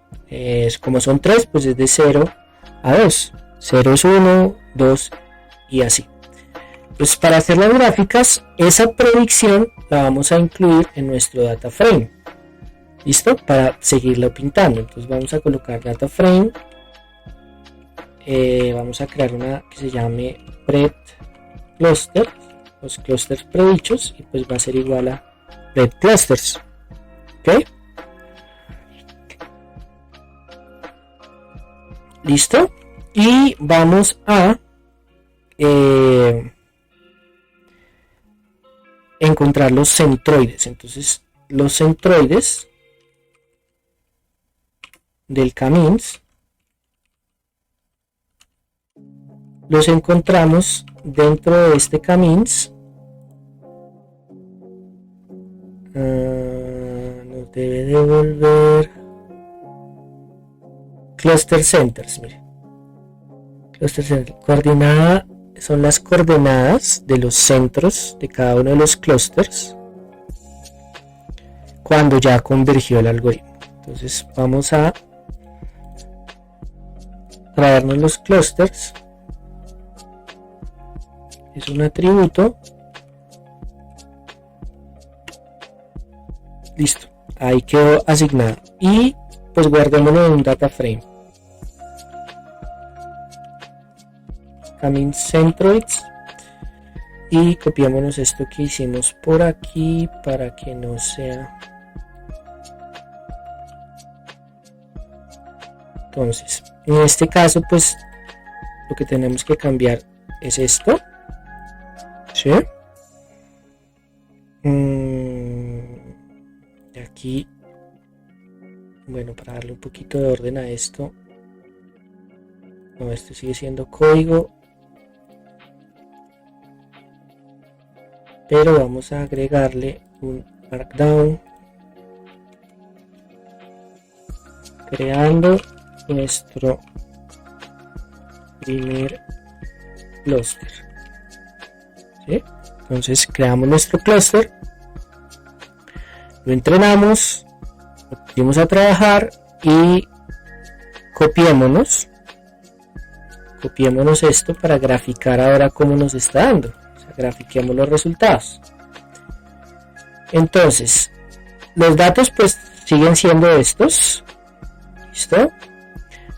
Como son 3, pues es de 0 a 2. 0 es 1, 2 y así. Pues para hacer las gráficas, esa predicción la vamos a incluir en nuestro data frame. ¿Listo? Para seguirlo pintando. Entonces vamos a colocar data frame. Vamos a crear una que se llame bread cluster, los clusters predichos, y pues va a ser igual a bread clusters. ¿Ok? ¿Listo? Y vamos a encontrar los centroides. Entonces los centroides del Camins los encontramos dentro de este Camins. Nos debe devolver cluster centers. Mire, cluster center, coordenada son las coordenadas de los centros de cada uno de los clusters cuando ya convergió el algoritmo. Entonces vamos a traernos los clusters. Es un atributo. Listo, ahí quedó asignado. Y pues guardémoslo en un data frame. Camins centroids. Y copiémonos esto que hicimos por aquí para que no sea. Entonces, en este caso, pues lo que tenemos que cambiar es esto. ¿Sí? Y aquí, bueno, para darle un poquito de orden a esto. No, esto sigue siendo código. Pero vamos a agregarle un markdown. Creando nuestro primer cluster. ¿Sí? Entonces creamos nuestro cluster, lo entrenamos, lo pusimos a trabajar y copiémonos esto para graficar ahora cómo nos está dando. O sea, grafiquemos los resultados. Entonces los datos pues siguen siendo estos. ¿Listo?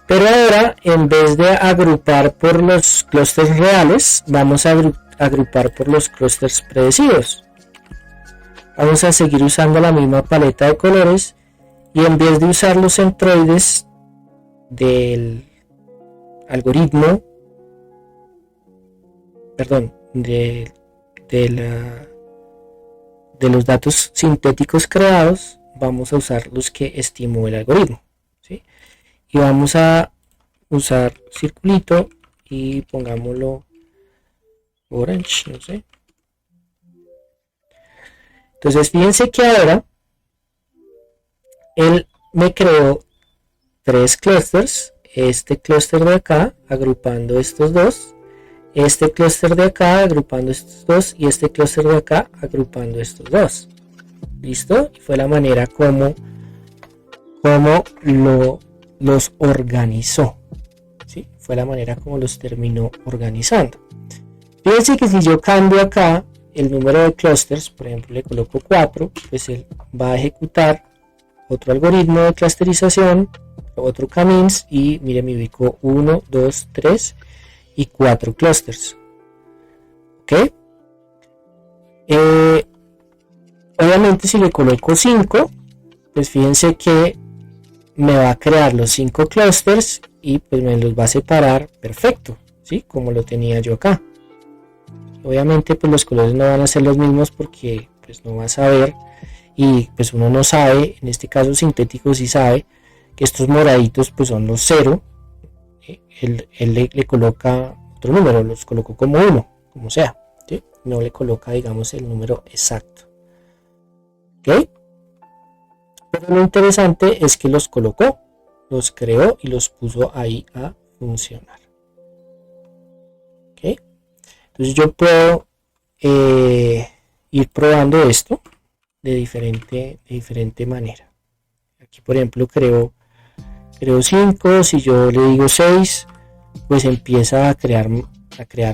Pero ahora, en vez de agrupar por los clústeres reales, vamos a agrupar por los clústeres predecidos. Vamos a seguir usando la misma paleta de colores y en vez de usar los centroides del algoritmo, perdón, de los datos sintéticos creados, vamos a usar los que estimó el algoritmo. ¿Sí? Y vamos a usar circulito y pongámoslo orange, no sé. Entonces fíjense que ahora él me creó 3 clusters. Este clúster de acá agrupando estos dos, este clúster de acá agrupando estos dos y este clúster de acá agrupando estos dos. ¿Listo? Y fue la manera como los organizó. ¿Sí? Fue la manera como los terminó organizando. Fíjense que si yo cambio acá el número de clusters, por ejemplo le coloco 4, pues él va a ejecutar otro algoritmo de clusterización, otro Camins, y mire, me ubicó 1, 2, 3 y 4 clusters. ¿Ok? Obviamente si le coloco 5, pues fíjense que me va a crear los 5 clusters y pues me los va a separar perfecto, ¿sí? Como lo tenía yo acá. Obviamente pues los colores no van a ser los mismos porque pues no vas a ver, y pues uno no sabe, en este caso sintético sí sabe que estos moraditos pues son los 0. Él le coloca otro número, los colocó como 1, como sea, ¿sí? No le coloca, digamos, el número exacto. ¿Ok? Pero lo interesante es que los colocó, los creó y los puso ahí a funcionar. ¿Ok? Entonces yo puedo ir probando esto de diferente manera. Aquí por ejemplo creo 5, si yo le digo 6, pues empieza a crear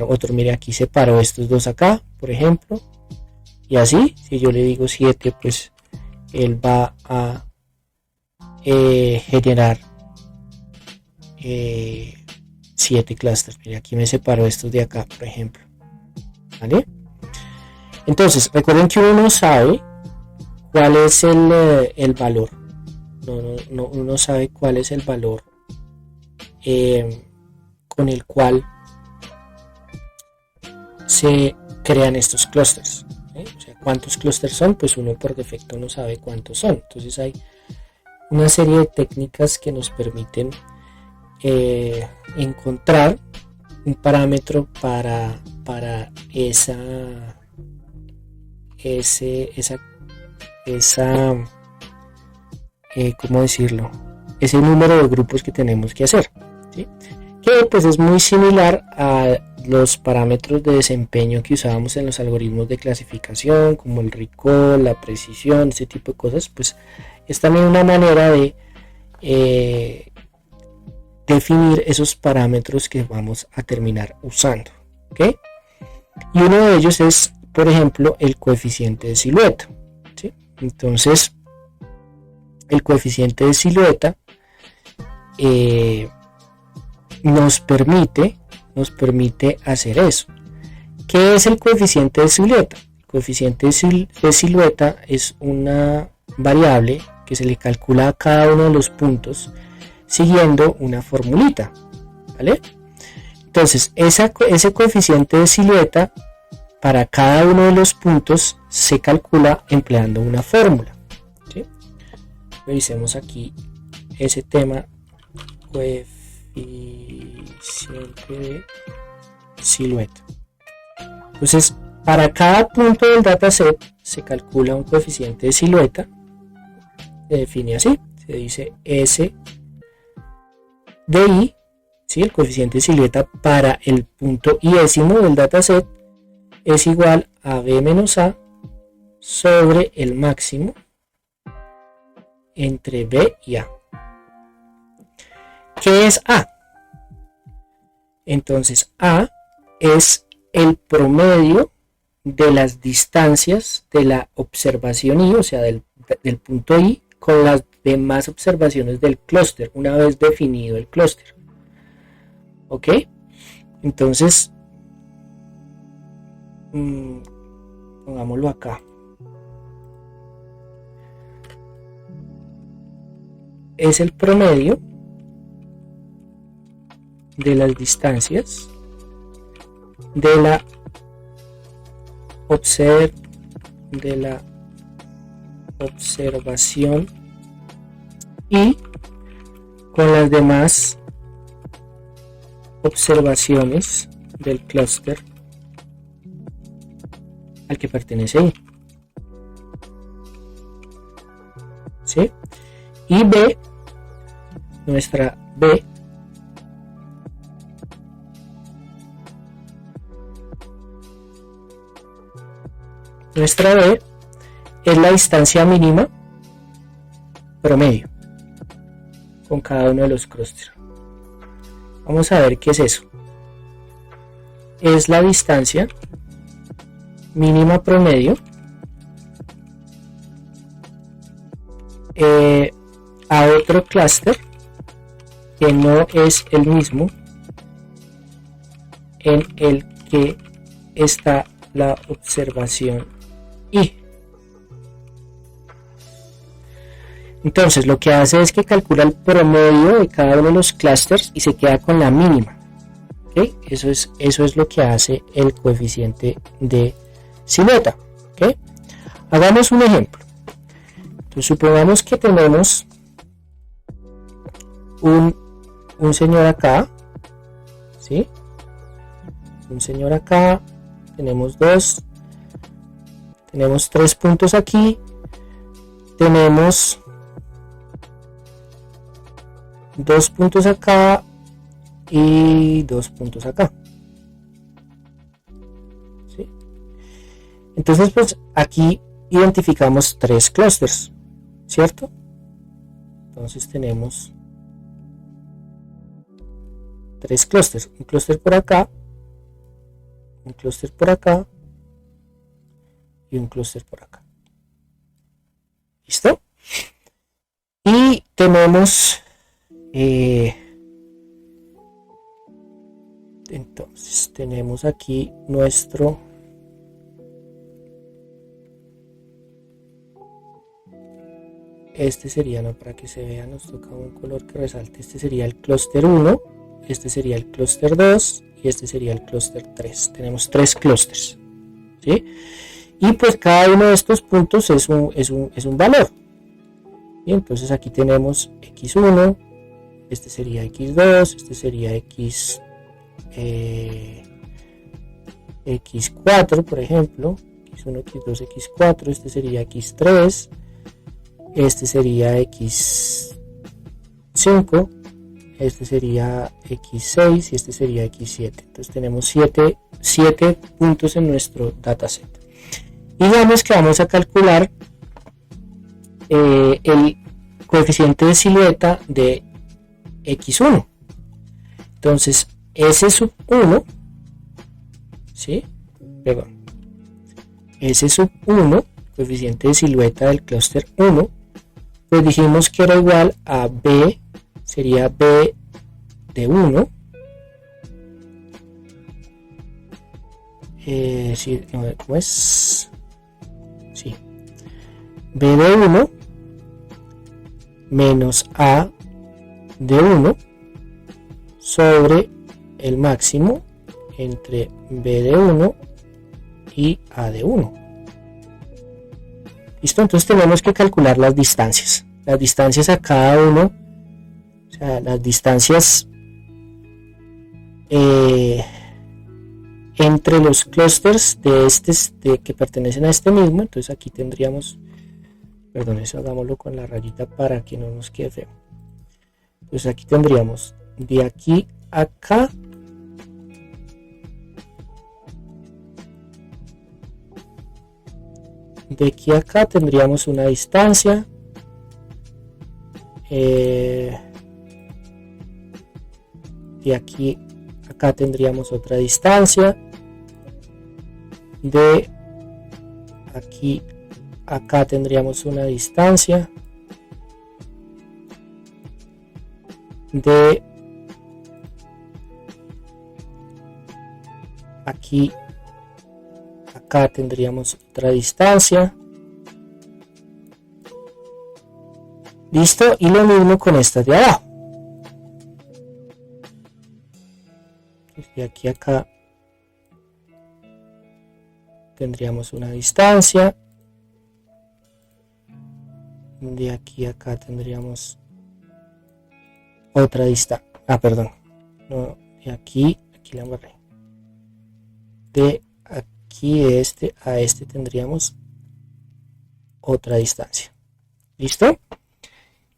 otro. Mire, aquí separo estos dos acá, por ejemplo, y así, si yo le digo 7, pues él va a generar 7 clústeres. Mira, aquí me separo estos de acá, por ejemplo. ¿Vale? Entonces, recuerden que uno no sabe cuál es el valor. Uno no sabe cuál es el valor con el cual se crean estos clústeres. O sea, cuántos clústeres son, pues uno por defecto no sabe cuántos son. Entonces hay una serie de técnicas que nos permiten encontrar un parámetro para esa ¿cómo decirlo? Ese número de grupos que tenemos que hacer, ¿sí? Que pues es muy similar a los parámetros de desempeño que usábamos en los algoritmos de clasificación, como el recall, la precisión, ese tipo de cosas. Pues es también una manera de definir esos parámetros que vamos a terminar usando, ¿ok? Y uno de ellos es, por ejemplo, el coeficiente de silueta, ¿sí? Entonces, el coeficiente de silueta nos permite hacer eso. ¿Qué es el coeficiente de silueta? El coeficiente de silueta es una variable que se le calcula a cada uno de los puntos siguiendo una formulita, ¿vale? Entonces, ese coeficiente de silueta para cada uno de los puntos se calcula empleando una fórmula, ¿sí? Revisemos aquí ese tema, coeficiente de silueta. Entonces, para cada punto del dataset se calcula un coeficiente de silueta. Se define así, se dice S de I, ¿sí? El coeficiente de silueta para el punto iésimo del dataset es igual a B menos A sobre el máximo entre B y A. ¿Qué es A? Entonces A es el promedio de las distancias de la observación I, o sea, del punto I, con las demás observaciones del clúster, una vez definido el clúster. ¿Ok? Entonces, pongámoslo acá. Es el promedio de las distancias de la observación y con las demás observaciones del clúster al que pertenece I, ¿sí? Y B, nuestra B, es la distancia mínima promedio con cada uno de los clústeres. Vamos a ver qué es eso. Es la distancia mínima promedio a otro clúster que no es el mismo en el que está la observación I. Entonces lo que hace es que calcula el promedio de cada uno de los clústeres y se queda con la mínima. ¿Okay? Eso es lo que hace el coeficiente de silueta. ¿Okay? Hagamos un ejemplo. Entonces supongamos que tenemos un señor acá, ¿sí? Un señor acá, tenemos tenemos 3 puntos aquí, tenemos 2 puntos acá y 2 puntos acá, ¿sí? Entonces pues aquí identificamos 3 clústeres, ¿cierto? Entonces tenemos 3 clústeres, un clúster por acá, un clúster por acá y un clúster por acá. ¿Listo? Y tenemos entonces tenemos aquí nuestro sería, no, para que se vea nos toca un color que resalte. Este sería el clúster 1, este sería el clúster 2 y este sería el clúster 3. Tenemos 3 clústeres, ¿sí? Y pues cada uno de estos puntos es un valor. Y entonces aquí tenemos x1, este sería x2, este sería x4, por ejemplo, x1, x2, x4, este sería x3, este sería x5, este sería x6 y este sería x7. Entonces tenemos 7 puntos en nuestro dataset. Y digamos que vamos a calcular el coeficiente de silueta de x1. Entonces S sub 1, ¿sí? Perdón. S sub 1, coeficiente de silueta del clúster 1, pues dijimos que era igual a B, sería B de 1, sí, no, ¿cómo es? Sí, B de 1 menos A de 1 sobre el máximo entre B de 1 y A de 1. ¿Listo? Entonces tenemos que calcular las distancias. Las distancias a cada uno, o sea, las distancias entre los clústeres de que pertenecen a este mismo. Entonces aquí tendríamos, perdón, eso hagámoslo con la rayita para que no nos quede feo. Entonces aquí tendríamos de aquí a acá de aquí a acá tendríamos una distancia de aquí a acá tendríamos otra distancia, de aquí a acá tendríamos una distancia, de aquí acá tendríamos otra distancia. Listo, y lo mismo con estas de abajo. De aquí a acá tendríamos una distancia. De aquí a acá tendríamos otra distancia. Perdón. No, de aquí la embarré. De aquí a este tendríamos otra distancia. ¿Listo?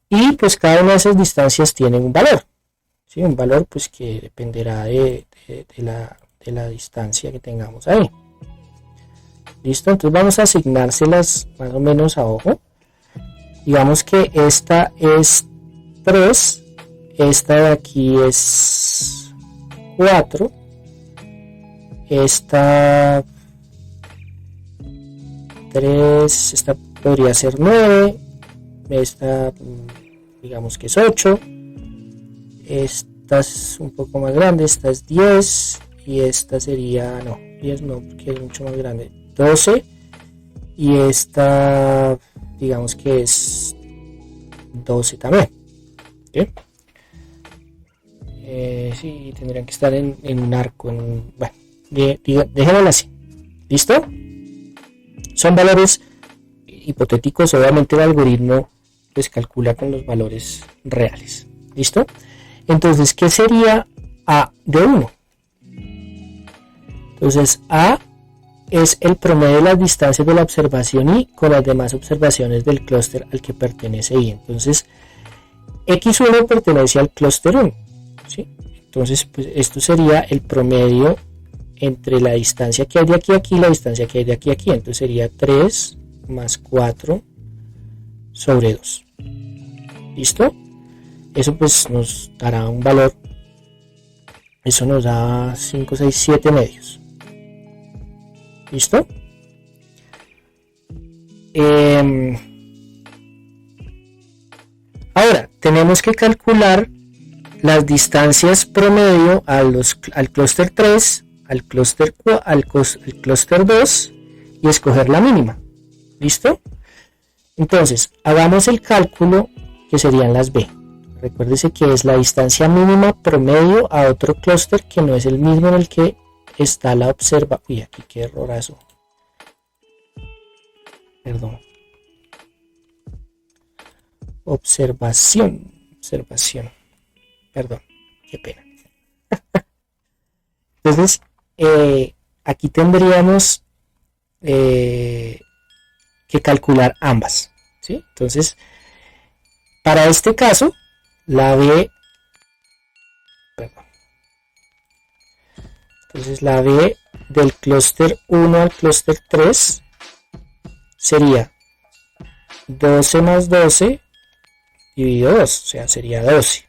Y pues cada una de esas distancias tiene un valor, ¿sí? Un valor pues que dependerá de la distancia que tengamos ahí. ¿Listo? Entonces vamos a asignárselas más o menos a ojo. Digamos que esta es 3, esta de aquí es 4, esta 3, esta podría ser 9, esta digamos que es 8, esta es un poco más grande, esta es 10 y esta sería, no, 10 no, porque es mucho más grande, 12 y esta digamos que es 12 también. ¿Sí? Sí, tendrían que estar en un arco, bueno, dejémoslo así. ¿Listo? Son valores hipotéticos, obviamente el algoritmo pues calcula con los valores reales. ¿Listo? Entonces, ¿qué sería A de 1? Entonces, A es el promedio de las distancias de la observación I con las demás observaciones del clúster al que pertenece I. Entonces, X1 pertenece al clúster 1, ¿sí? Entonces, pues esto sería el promedio entre la distancia que hay de aquí a aquí y la distancia que hay de aquí a aquí. Entonces sería 3 más 4 sobre 2. ¿Listo? Eso pues nos dará un valor. Eso nos da 5, 6, 7 medios. ¿Listo? Ahora, tenemos que calcular las distancias promedio al clúster 3, al clúster 2 y escoger la mínima. ¿Listo? Entonces, hagamos el cálculo que serían las B. Recuérdese que es la distancia mínima promedio a otro clúster que no es el mismo en el que está la observa. Uy, aquí qué errorazo. Perdón. Observación. Perdón, qué pena. Entonces, aquí tendríamos que calcular ambas, ¿sí? Entonces, para este caso, la B, entonces la B del clúster 1 al clúster 3 sería 12 más 12 dividido 2, o sea, sería 12.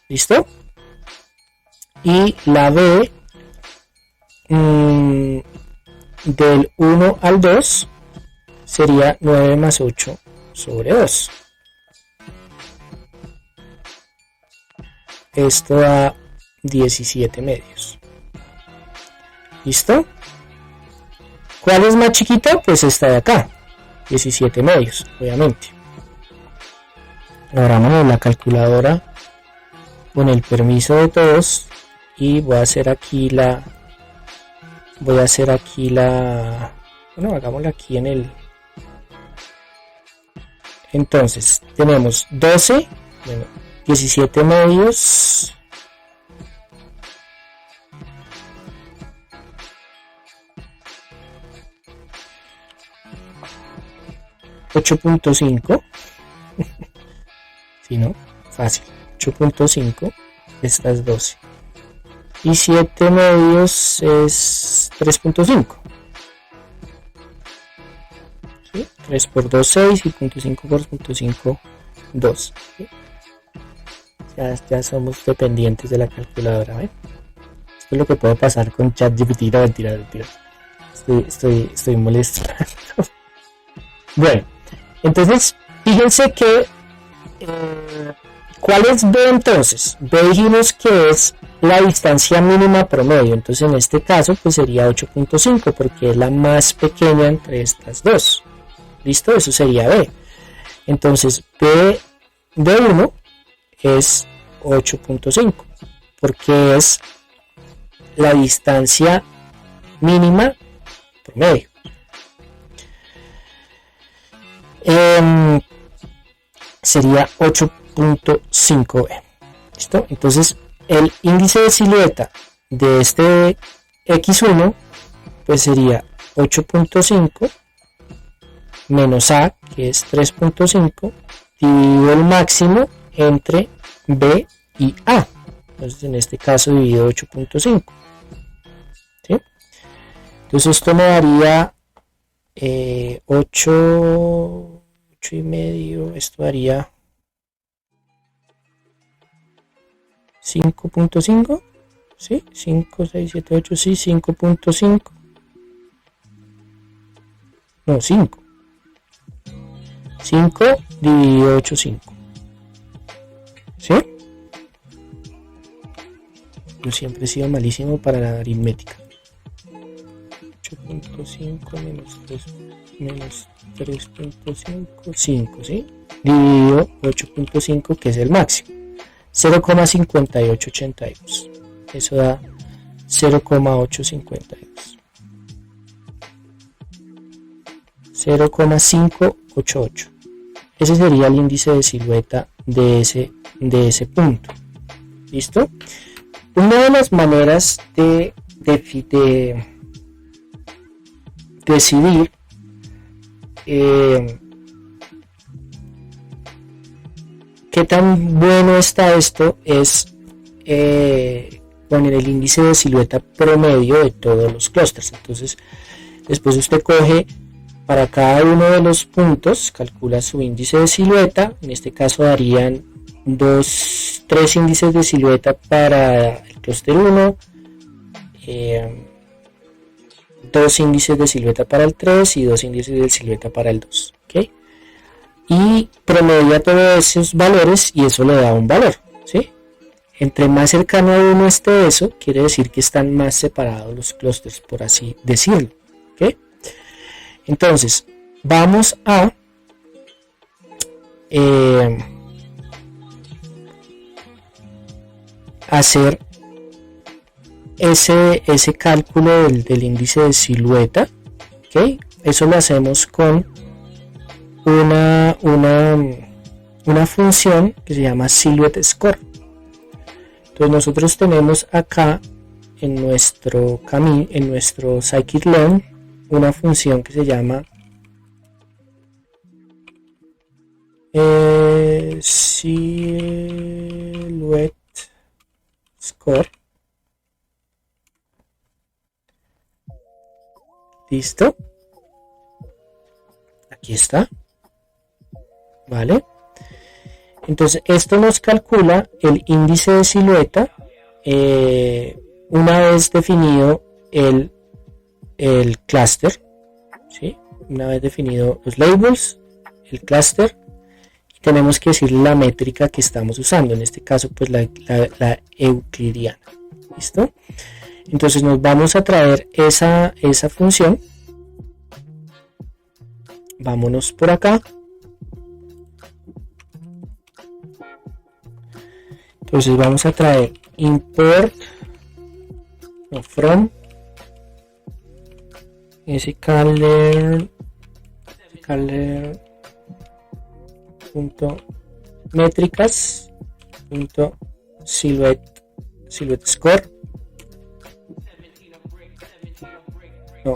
¿Listo? Y la B del 1 al 2 sería 9 más 8 sobre 2. Esto da 17 medios. ¿Listo? ¿Cuál es más chiquita? Pues esta de acá. 17 medios, obviamente. Ahora vamos a la calculadora con el permiso de todos y voy a hacer aquí la bueno, hagámosla aquí en el. Entonces tenemos 12, bueno, 17 medios, $8.5. Si no, fácil, 8.5, estas 12 y 7 medios es 3.5, ¿sí? 3 por 2 6 y 0.5 por 0.5 2, ¿sí? Ya somos dependientes de la calculadora, ¿eh? Esto es lo que puede pasar con ChatGPT. Mentira. Estoy molesto. Bueno, entonces fíjense que ¿cuál es B entonces? B dijimos que es la distancia mínima promedio, entonces en este caso pues sería 8.5 porque es la más pequeña entre estas dos. ¿Listo? Eso sería B. Entonces B1 es 8.5 porque es la distancia mínima promedio. Sería 8.5B. ¿Listo? Entonces el índice de silueta de este X1 pues sería 8.5 menos A, que es 3.5, dividido el máximo entre B y A. Entonces en este caso dividido 8.5, ¿sí? Entonces esto me daría 8 y medio, esto daría 5.5, ¿sí? 5, 6, 7, 8, sí, 5.5. No, 5. 5 dividido 8, 5. ¿Sí? Yo siempre he sido malísimo para la aritmética. 8.5 menos 3.5, 5, ¿sí? Dividido 8.5, que es el máximo. 0,5882. Eso da 0,852. 0,588. Ese sería el índice de silueta de ese punto. ¿Listo? Una de las maneras de decidir qué tan bueno está esto es poner el índice de silueta promedio de todos los clústeres. Entonces después usted coge para cada uno de los puntos, calcula su índice de silueta. En este caso darían 3 índices de silueta para el clúster 1, 2 índices de silueta para el 3 y 2 índices de silueta para el 2, ¿okay? y promedia todos esos valores y eso le da un valor, ¿sí? Entre más cercano a uno esté eso, quiere decir que están más separados los clústeres, por así decirlo, ¿ok? Entonces, vamos a hacer ese cálculo del índice de silueta, ¿ok? Eso lo hacemos con una función que se llama Silhouette Score. Entonces nosotros tenemos acá en nuestro scikit-learn una función que se llama Silhouette Score. Listo, aquí está, vale. Entonces esto nos calcula el índice de silueta una vez definido el clúster, ¿sí? Una vez definido los labels, el clúster, y tenemos que decir la métrica que estamos usando, en este caso pues la euclidiana. ¿Listo? Entonces nos vamos a traer esa función. Vámonos por acá. Entonces vamos a traer import from scikit-learn.métricas.silhouette score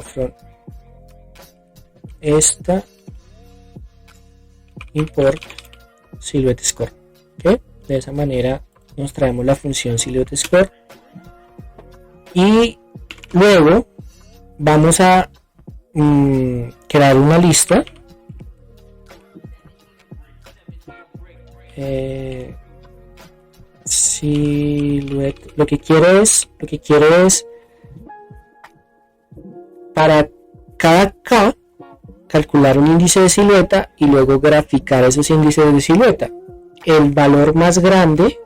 from esta import silhouette score, ¿okay? De esa manera nos traemos la función silhouette score y luego vamos a crear una lista silhouette. Lo que quiero es para cada K calcular un índice de silueta y luego graficar esos índices de silueta. El valor más grande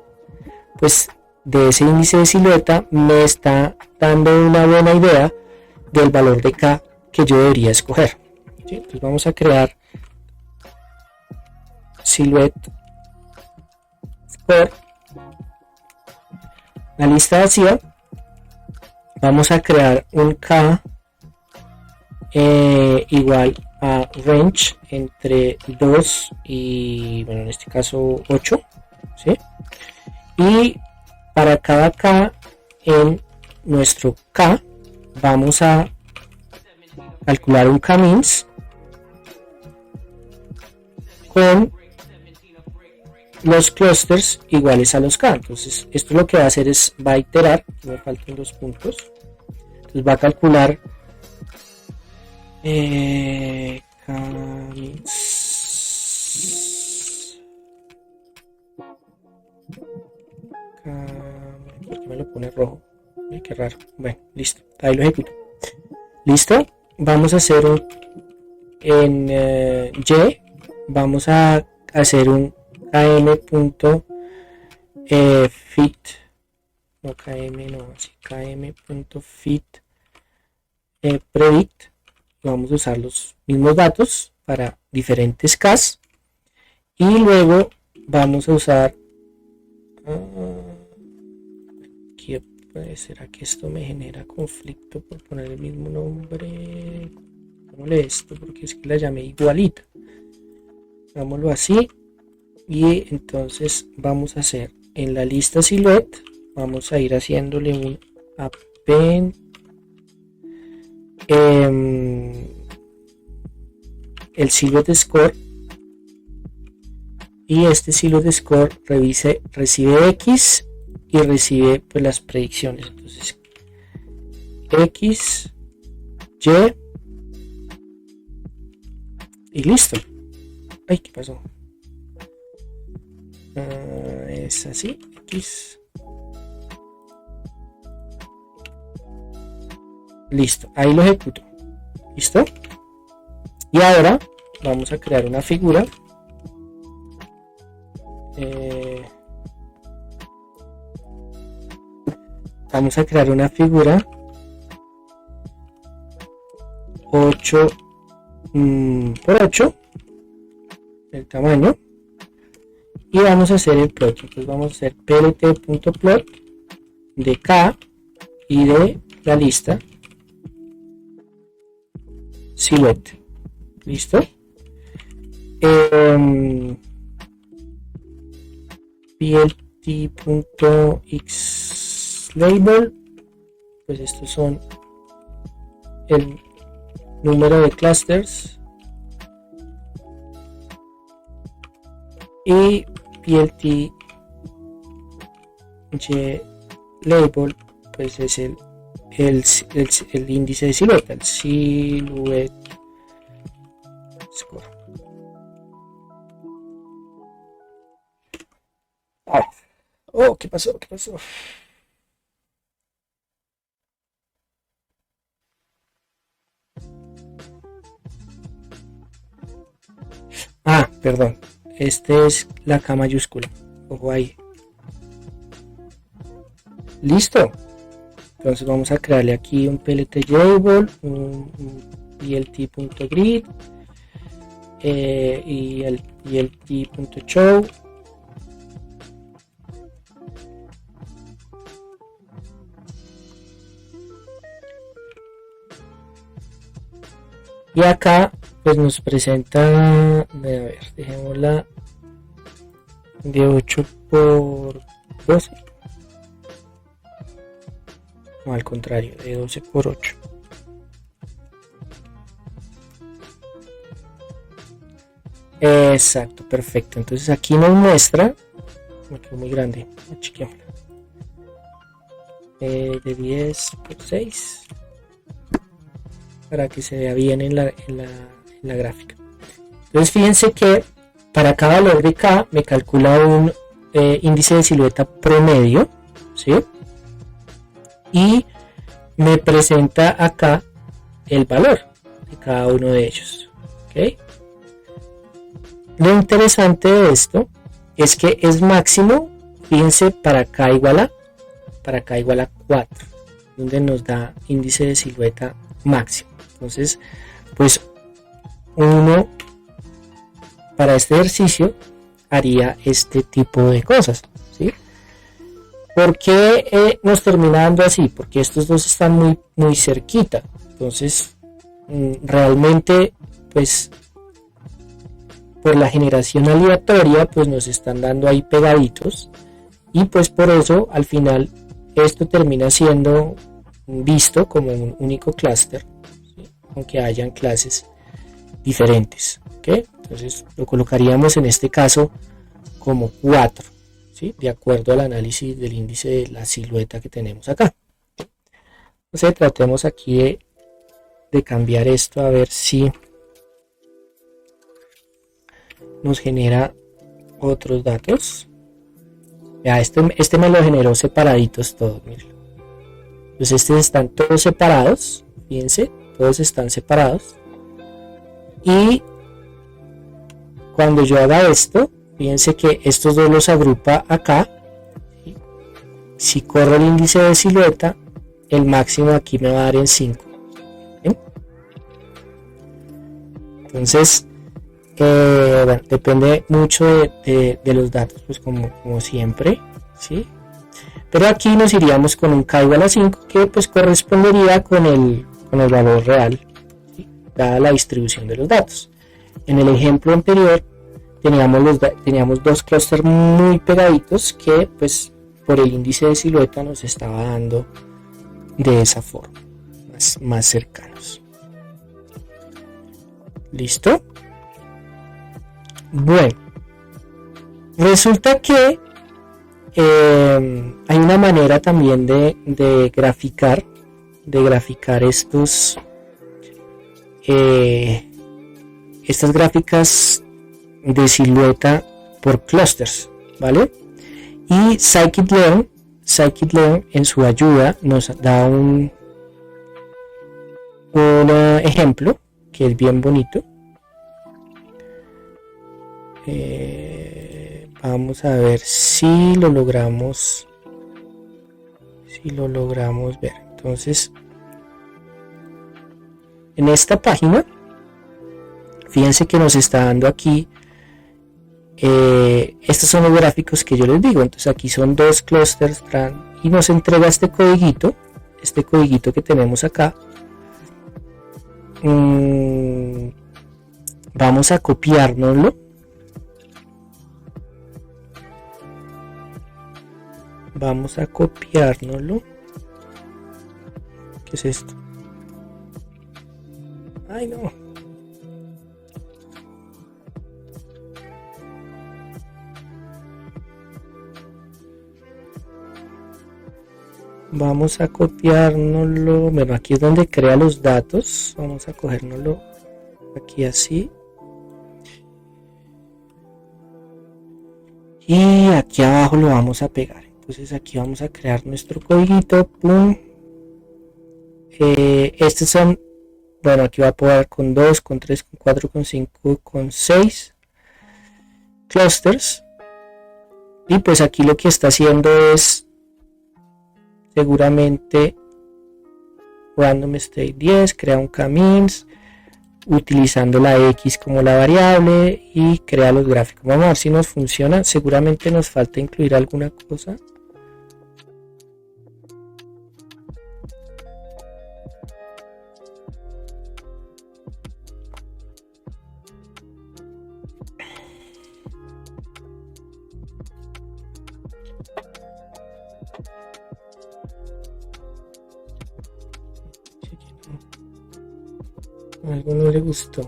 pues de ese índice de silueta me está dando una buena idea del valor de K que yo debería escoger, ¿sí? Entonces vamos a crear Silhouette Score, la lista vacía. Vamos a crear un K igual a range entre 2 y, bueno, en este caso 8, ¿sí? Y para cada K en nuestro K vamos a calcular un K-means con los clusters iguales a los K. Entonces esto lo que va a hacer es, va a iterar, me faltan 2 puntos, entonces va a calcular ¿por qué me lo pone rojo? Ay, qué raro. Bueno, listo, ahí lo ejecuto. Listo, vamos a hacer en Y, vamos a hacer un km.fit, no km, no, así km.fit predict. Vamos a usar los mismos datos para diferentes Ks y luego vamos a usar ¿será que esto me genera conflicto por poner el mismo nombre? Hagámosle esto porque es que la llamé igualita. Hagámoslo así y entonces vamos a hacer en la lista silhouette, vamos a ir haciéndole un append el silhouette score, y este silhouette score recibe X y recibe pues las predicciones. Entonces X, Y listo. Ay, ¿qué pasó? Es así, X. Listo, ahí lo ejecuto. ¿Listo? Y ahora vamos a crear una figura vamos a crear una figura 8 por 8 el tamaño, y vamos a hacer el plot. Entonces vamos a hacer plt.plot de K y de la lista silueta. ¿Listo? plt.xlabel, pues estos son el número de clusters, y plt.label pues es el índice de silueta, el silhouette score. Oh, ¿qué pasó? Perdón. Este es la K mayúscula. Ojo ahí. Listo. Entonces vamos a crearle aquí un plt label, un plt.grid y el plt.show. Y acá pues nos presenta, a ver, dejémosla de 8 por 12, o al contrario, de 12 por 8. Exacto, perfecto. Entonces aquí nos muestra, me quedó muy grande, achiquémosla, de 10 por 6, para que se vea bien en la gráfica. Entonces fíjense que para cada valor de K me calcula un índice de silueta promedio, ¿sí? Y me presenta acá el valor de cada uno de ellos, ¿ok? Lo interesante de esto es que es máximo, fíjense, para K igual a 4, donde nos da índice de silueta máximo. Entonces, pues uno para este ejercicio haría este tipo de cosas, ¿sí? ¿Por qué nos termina dando así? Porque estos dos están muy cerquita. Entonces, realmente, pues, por la generación aleatoria, pues nos están dando ahí pegaditos. Y pues por eso, al final, esto termina siendo visto como un único clúster, ¿sí? Aunque hayan clases diferentes, ¿okay? Entonces lo colocaríamos en este caso como 4, ¿sí? De acuerdo al análisis del índice de la silueta que tenemos acá. Entonces tratemos aquí de cambiar esto, a ver si nos genera otros datos. Ya, este me lo generó separaditos todos, miren. Entonces estos están todos separados, fíjense, todos están separados. Y cuando yo haga esto, fíjense que estos dos los agrupa acá. Si corro el índice de silueta, el máximo aquí me va a dar en 5. ¿Sí? Entonces, bueno, depende mucho de los datos, pues como siempre, ¿sí? Pero aquí nos iríamos con un K igual a 5, que pues correspondería con el valor real, ¿sí? Dada la distribución de los datos. En el ejemplo anterior teníamos dos clústeres muy pegaditos que pues por el índice de silueta nos estaba dando de esa forma, más cercanos. ¿Listo? Bueno, resulta que hay una manera también de graficar estas gráficas de silueta por clusters, ¿vale? Y Scikit-learn en su ayuda nos da un ejemplo que es bien bonito. Vamos a ver si lo logramos, si lo logramos ver. Entonces, en esta página, fíjense que nos está dando aquí, estos son los gráficos que yo les digo. Entonces aquí son dos clusters y nos entrega este codiguito que tenemos acá. Vamos a copiárnoslo. ¿Qué es esto? Ay, no. Vamos a copiárnoslo. Bueno, aquí es donde crea los datos. Vamos a cogérnoslo aquí así. Y aquí abajo lo vamos a pegar. Entonces aquí vamos a crear nuestro codiguito. Pum. Estos son, bueno, aquí va a poder con 2, con 3, con 4, con 5, con 6 clusters. Y pues aquí lo que está haciendo es seguramente random state 10, crea un camins utilizando la X como la variable y crea los gráficos. Vamos a ver si nos funciona. Seguramente nos falta incluir alguna cosa. Algo no le gustó.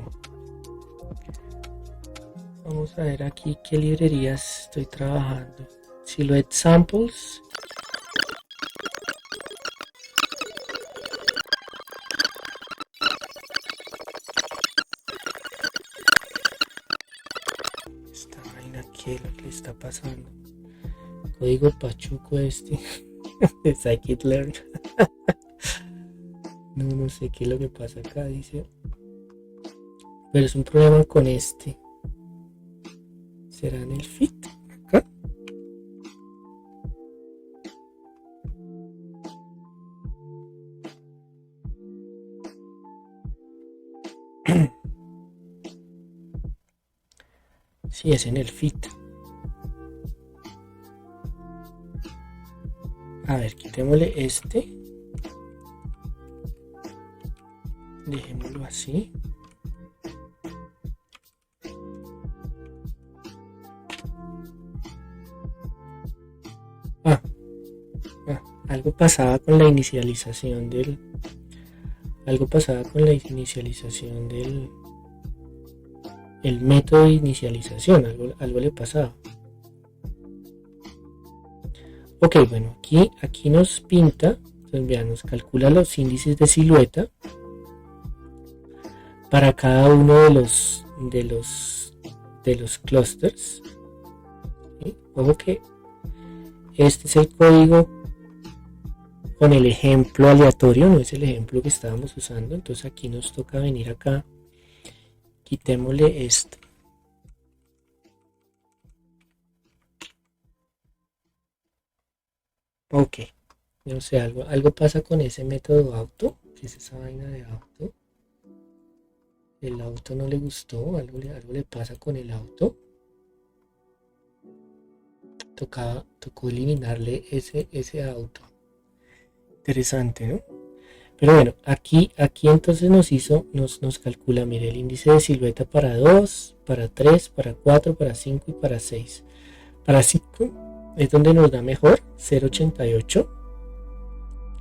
Vamos a ver aquí qué librerías estoy trabajando. Silhouette Samples. Esta vaina, ¿qué es lo que le está pasando? Código pachuco este de Scikit-learn. No sé qué es lo que pasa acá, dice. Pero es un problema con este. ¿Será en el fit? ¿Acá? Sí, es en el fit. A ver, quitémosle este. Dejémoslo así. Algo pasaba con la inicialización del el método de inicialización, algo le pasaba. Ok, bueno, aquí nos pinta, entonces vean, nos calcula los índices de silueta para cada uno de los clusters. ¿Sí? Ojo que este es el código con el ejemplo aleatorio, no es el ejemplo que estábamos usando. Entonces aquí nos toca venir acá, quitémosle esto. Ok, no sé, algo pasa con ese método auto. ¿Qué es esa vaina de auto? El auto no le gustó, algo le pasa con el auto. Tocó eliminarle ese auto. Interesante, ¿no? Pero bueno, aquí entonces nos calcula, mire, el índice de silueta para 2, para 3, para 4, para 5 y para 6. Para 5 es donde nos da mejor 0.88,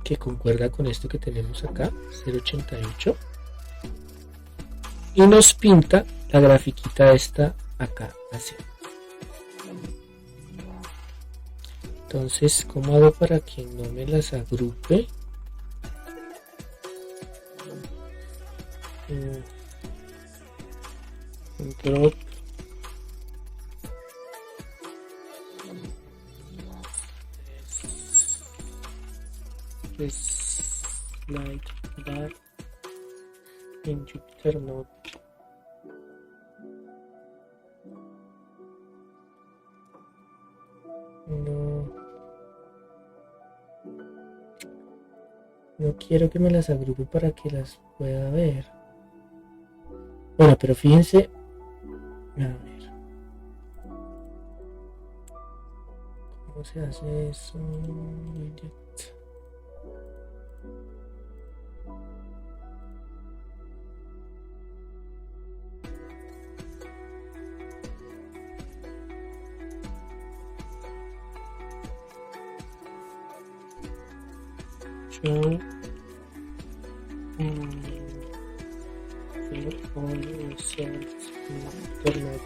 que concuerda con esto que tenemos acá, 0.88. Y nos pinta la grafiquita esta acá, así. Entonces, ¿cómo hago para que no me las agrupe? Drop. Like that in Jupyter Notebook. No. quiero que me las agrupe para que las pueda ver. Bueno, pero fíjense. A ver. ¿Cómo se hace eso? Show all results in internet.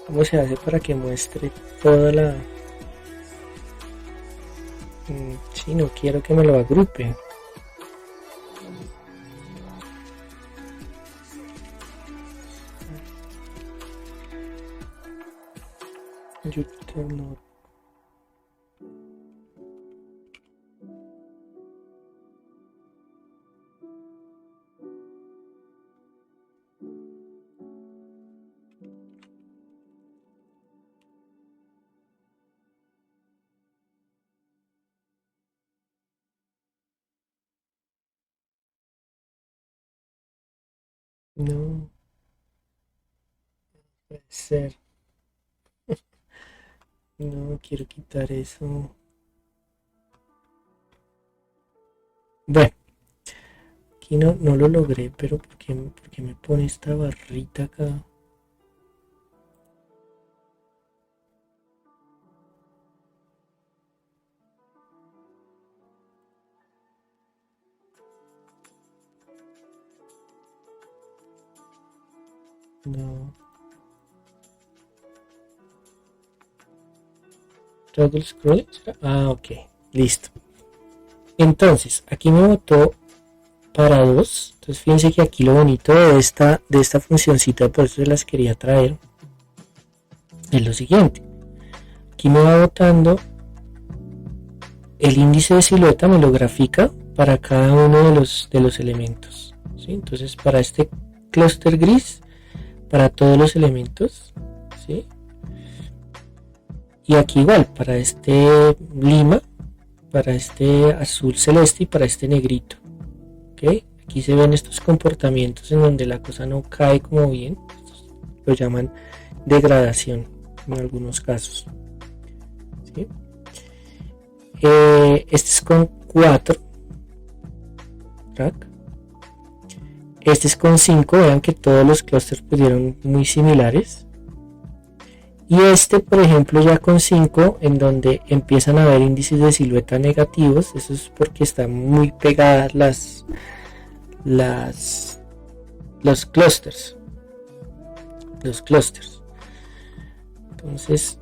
¿Cómo se hace para que muestre toda la... Si no quiero que me lo agrupe. YouTube no. No puede ser. No quiero quitar eso. Bueno, aquí no lo logré, pero ¿por qué me pone esta barrita acá? No. Toggle scroll. Ah, ok. Listo. Entonces, aquí me botó para 2. Entonces, fíjense que aquí lo bonito de esta funcioncita, por eso se las quería traer, es lo siguiente. Aquí me va botando el índice de silueta, me lo grafica para cada uno de los elementos. ¿Sí? Entonces, para este clúster gris, para todos los elementos, ¿sí? Y aquí igual, para este lima, para este azul celeste y para este negrito. ¿Okay? Aquí se ven estos comportamientos en donde la cosa no cae como bien. Lo llaman degradación en algunos casos. ¿Sí? Este es con 4 track. Este es con 5. Vean que todos los clústeres pudieron muy similares. Y este, por ejemplo, ya con 5, en donde empiezan a haber índices de silueta negativos. Eso es porque están muy pegadas los clústeres. Entonces,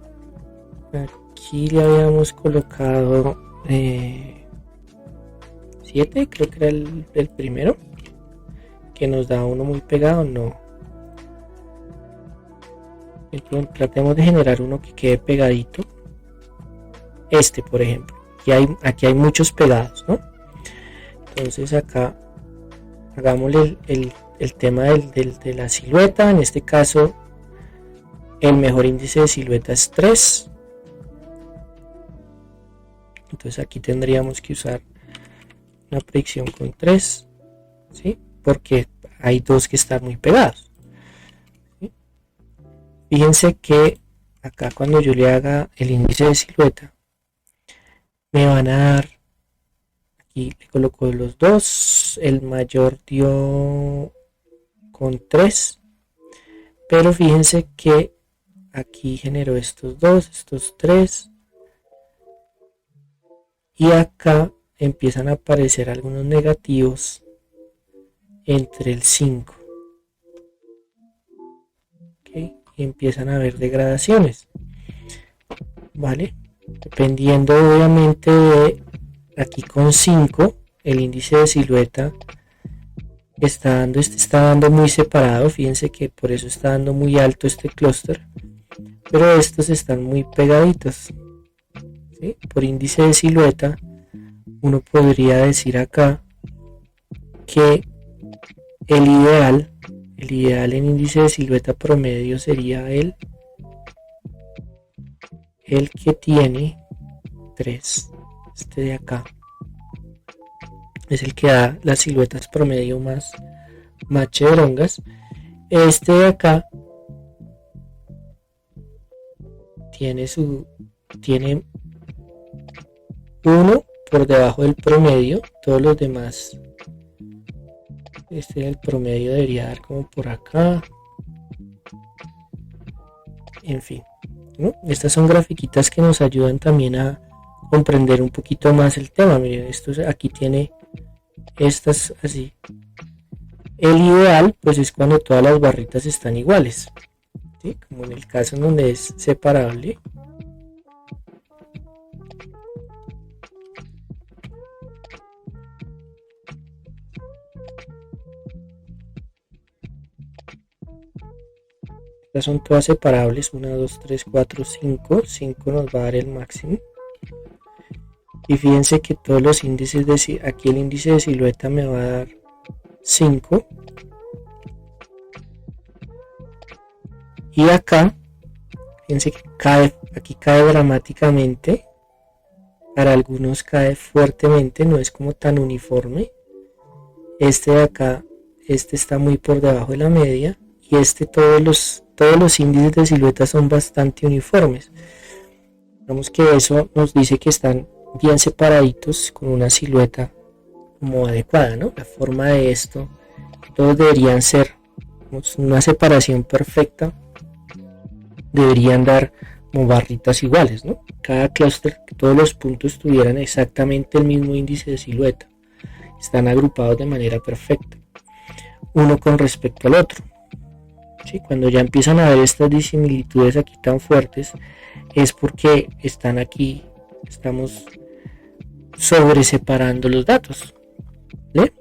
aquí le habíamos colocado 7, creo que era el primero, que nos da uno muy pegado. No. Tratemos de generar uno que quede pegadito. Este, por ejemplo. Aquí hay muchos pegados, ¿no? Entonces acá hagámosle el tema de la silueta. En este caso, el mejor índice de silueta es 3. Entonces aquí tendríamos que usar una predicción con 3, ¿sí? Porque hay dos que están muy pegados. Fíjense que acá cuando yo le haga el índice de silueta, me van a dar, aquí le coloco los dos, el mayor dio con 3, pero fíjense que aquí generó estos 2, estos 3, y acá empiezan a aparecer algunos negativos entre el 5. Y empiezan a haber degradaciones, ¿vale? Dependiendo obviamente de aquí con 5, el índice de silueta está dando muy separado. Fíjense que por eso está dando muy alto este clúster, pero estos están muy pegaditos, ¿sí? Por índice de silueta uno podría decir acá que el ideal en índice de silueta promedio sería el que tiene 3. Este de acá es el que da las siluetas promedio más chéverongas. Este de acá tiene 1 por debajo del promedio. Todos los demás, el promedio debería dar como por acá. En fin, ¿no? Estas son grafiquitas que nos ayudan también a comprender un poquito más el tema. Miren, esto aquí tiene estas así. El ideal pues es cuando todas las barritas están iguales, ¿sí? Como en el caso en donde es separable. Estas son todas separables, 1, 2, 3, 4, 5. 5 nos va a dar el máximo. Y fíjense que todos los índices aquí el índice de silueta me va a dar 5. Y acá, fíjense que aquí cae dramáticamente. Para algunos cae fuertemente, no es como tan uniforme. Este de acá, está muy por debajo de la media. Y todos los índices de silueta son bastante uniformes. Digamos que eso nos dice que están bien separaditos con una silueta como adecuada, ¿no? La forma de esto, todos deberían ser una separación perfecta, deberían dar como barritas iguales, ¿no? Cada clúster, que todos los puntos tuvieran exactamente el mismo índice de silueta, están agrupados de manera perfecta, uno con respecto al otro. ¿Sí? Cuando ya empiezan a ver estas disimilitudes aquí tan fuertes, es porque están aquí, estamos sobreseparando los datos, ¿sí?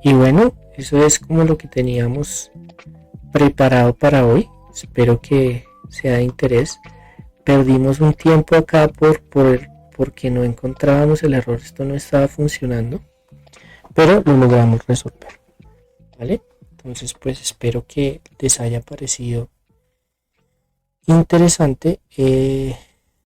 Y bueno, eso es como lo que teníamos preparado para hoy. Espero que sea de interés. Perdimos un tiempo acá porque no encontrábamos el error, esto no estaba funcionando, pero lo logramos resolver, ¿vale? Entonces pues espero que les haya parecido interesante.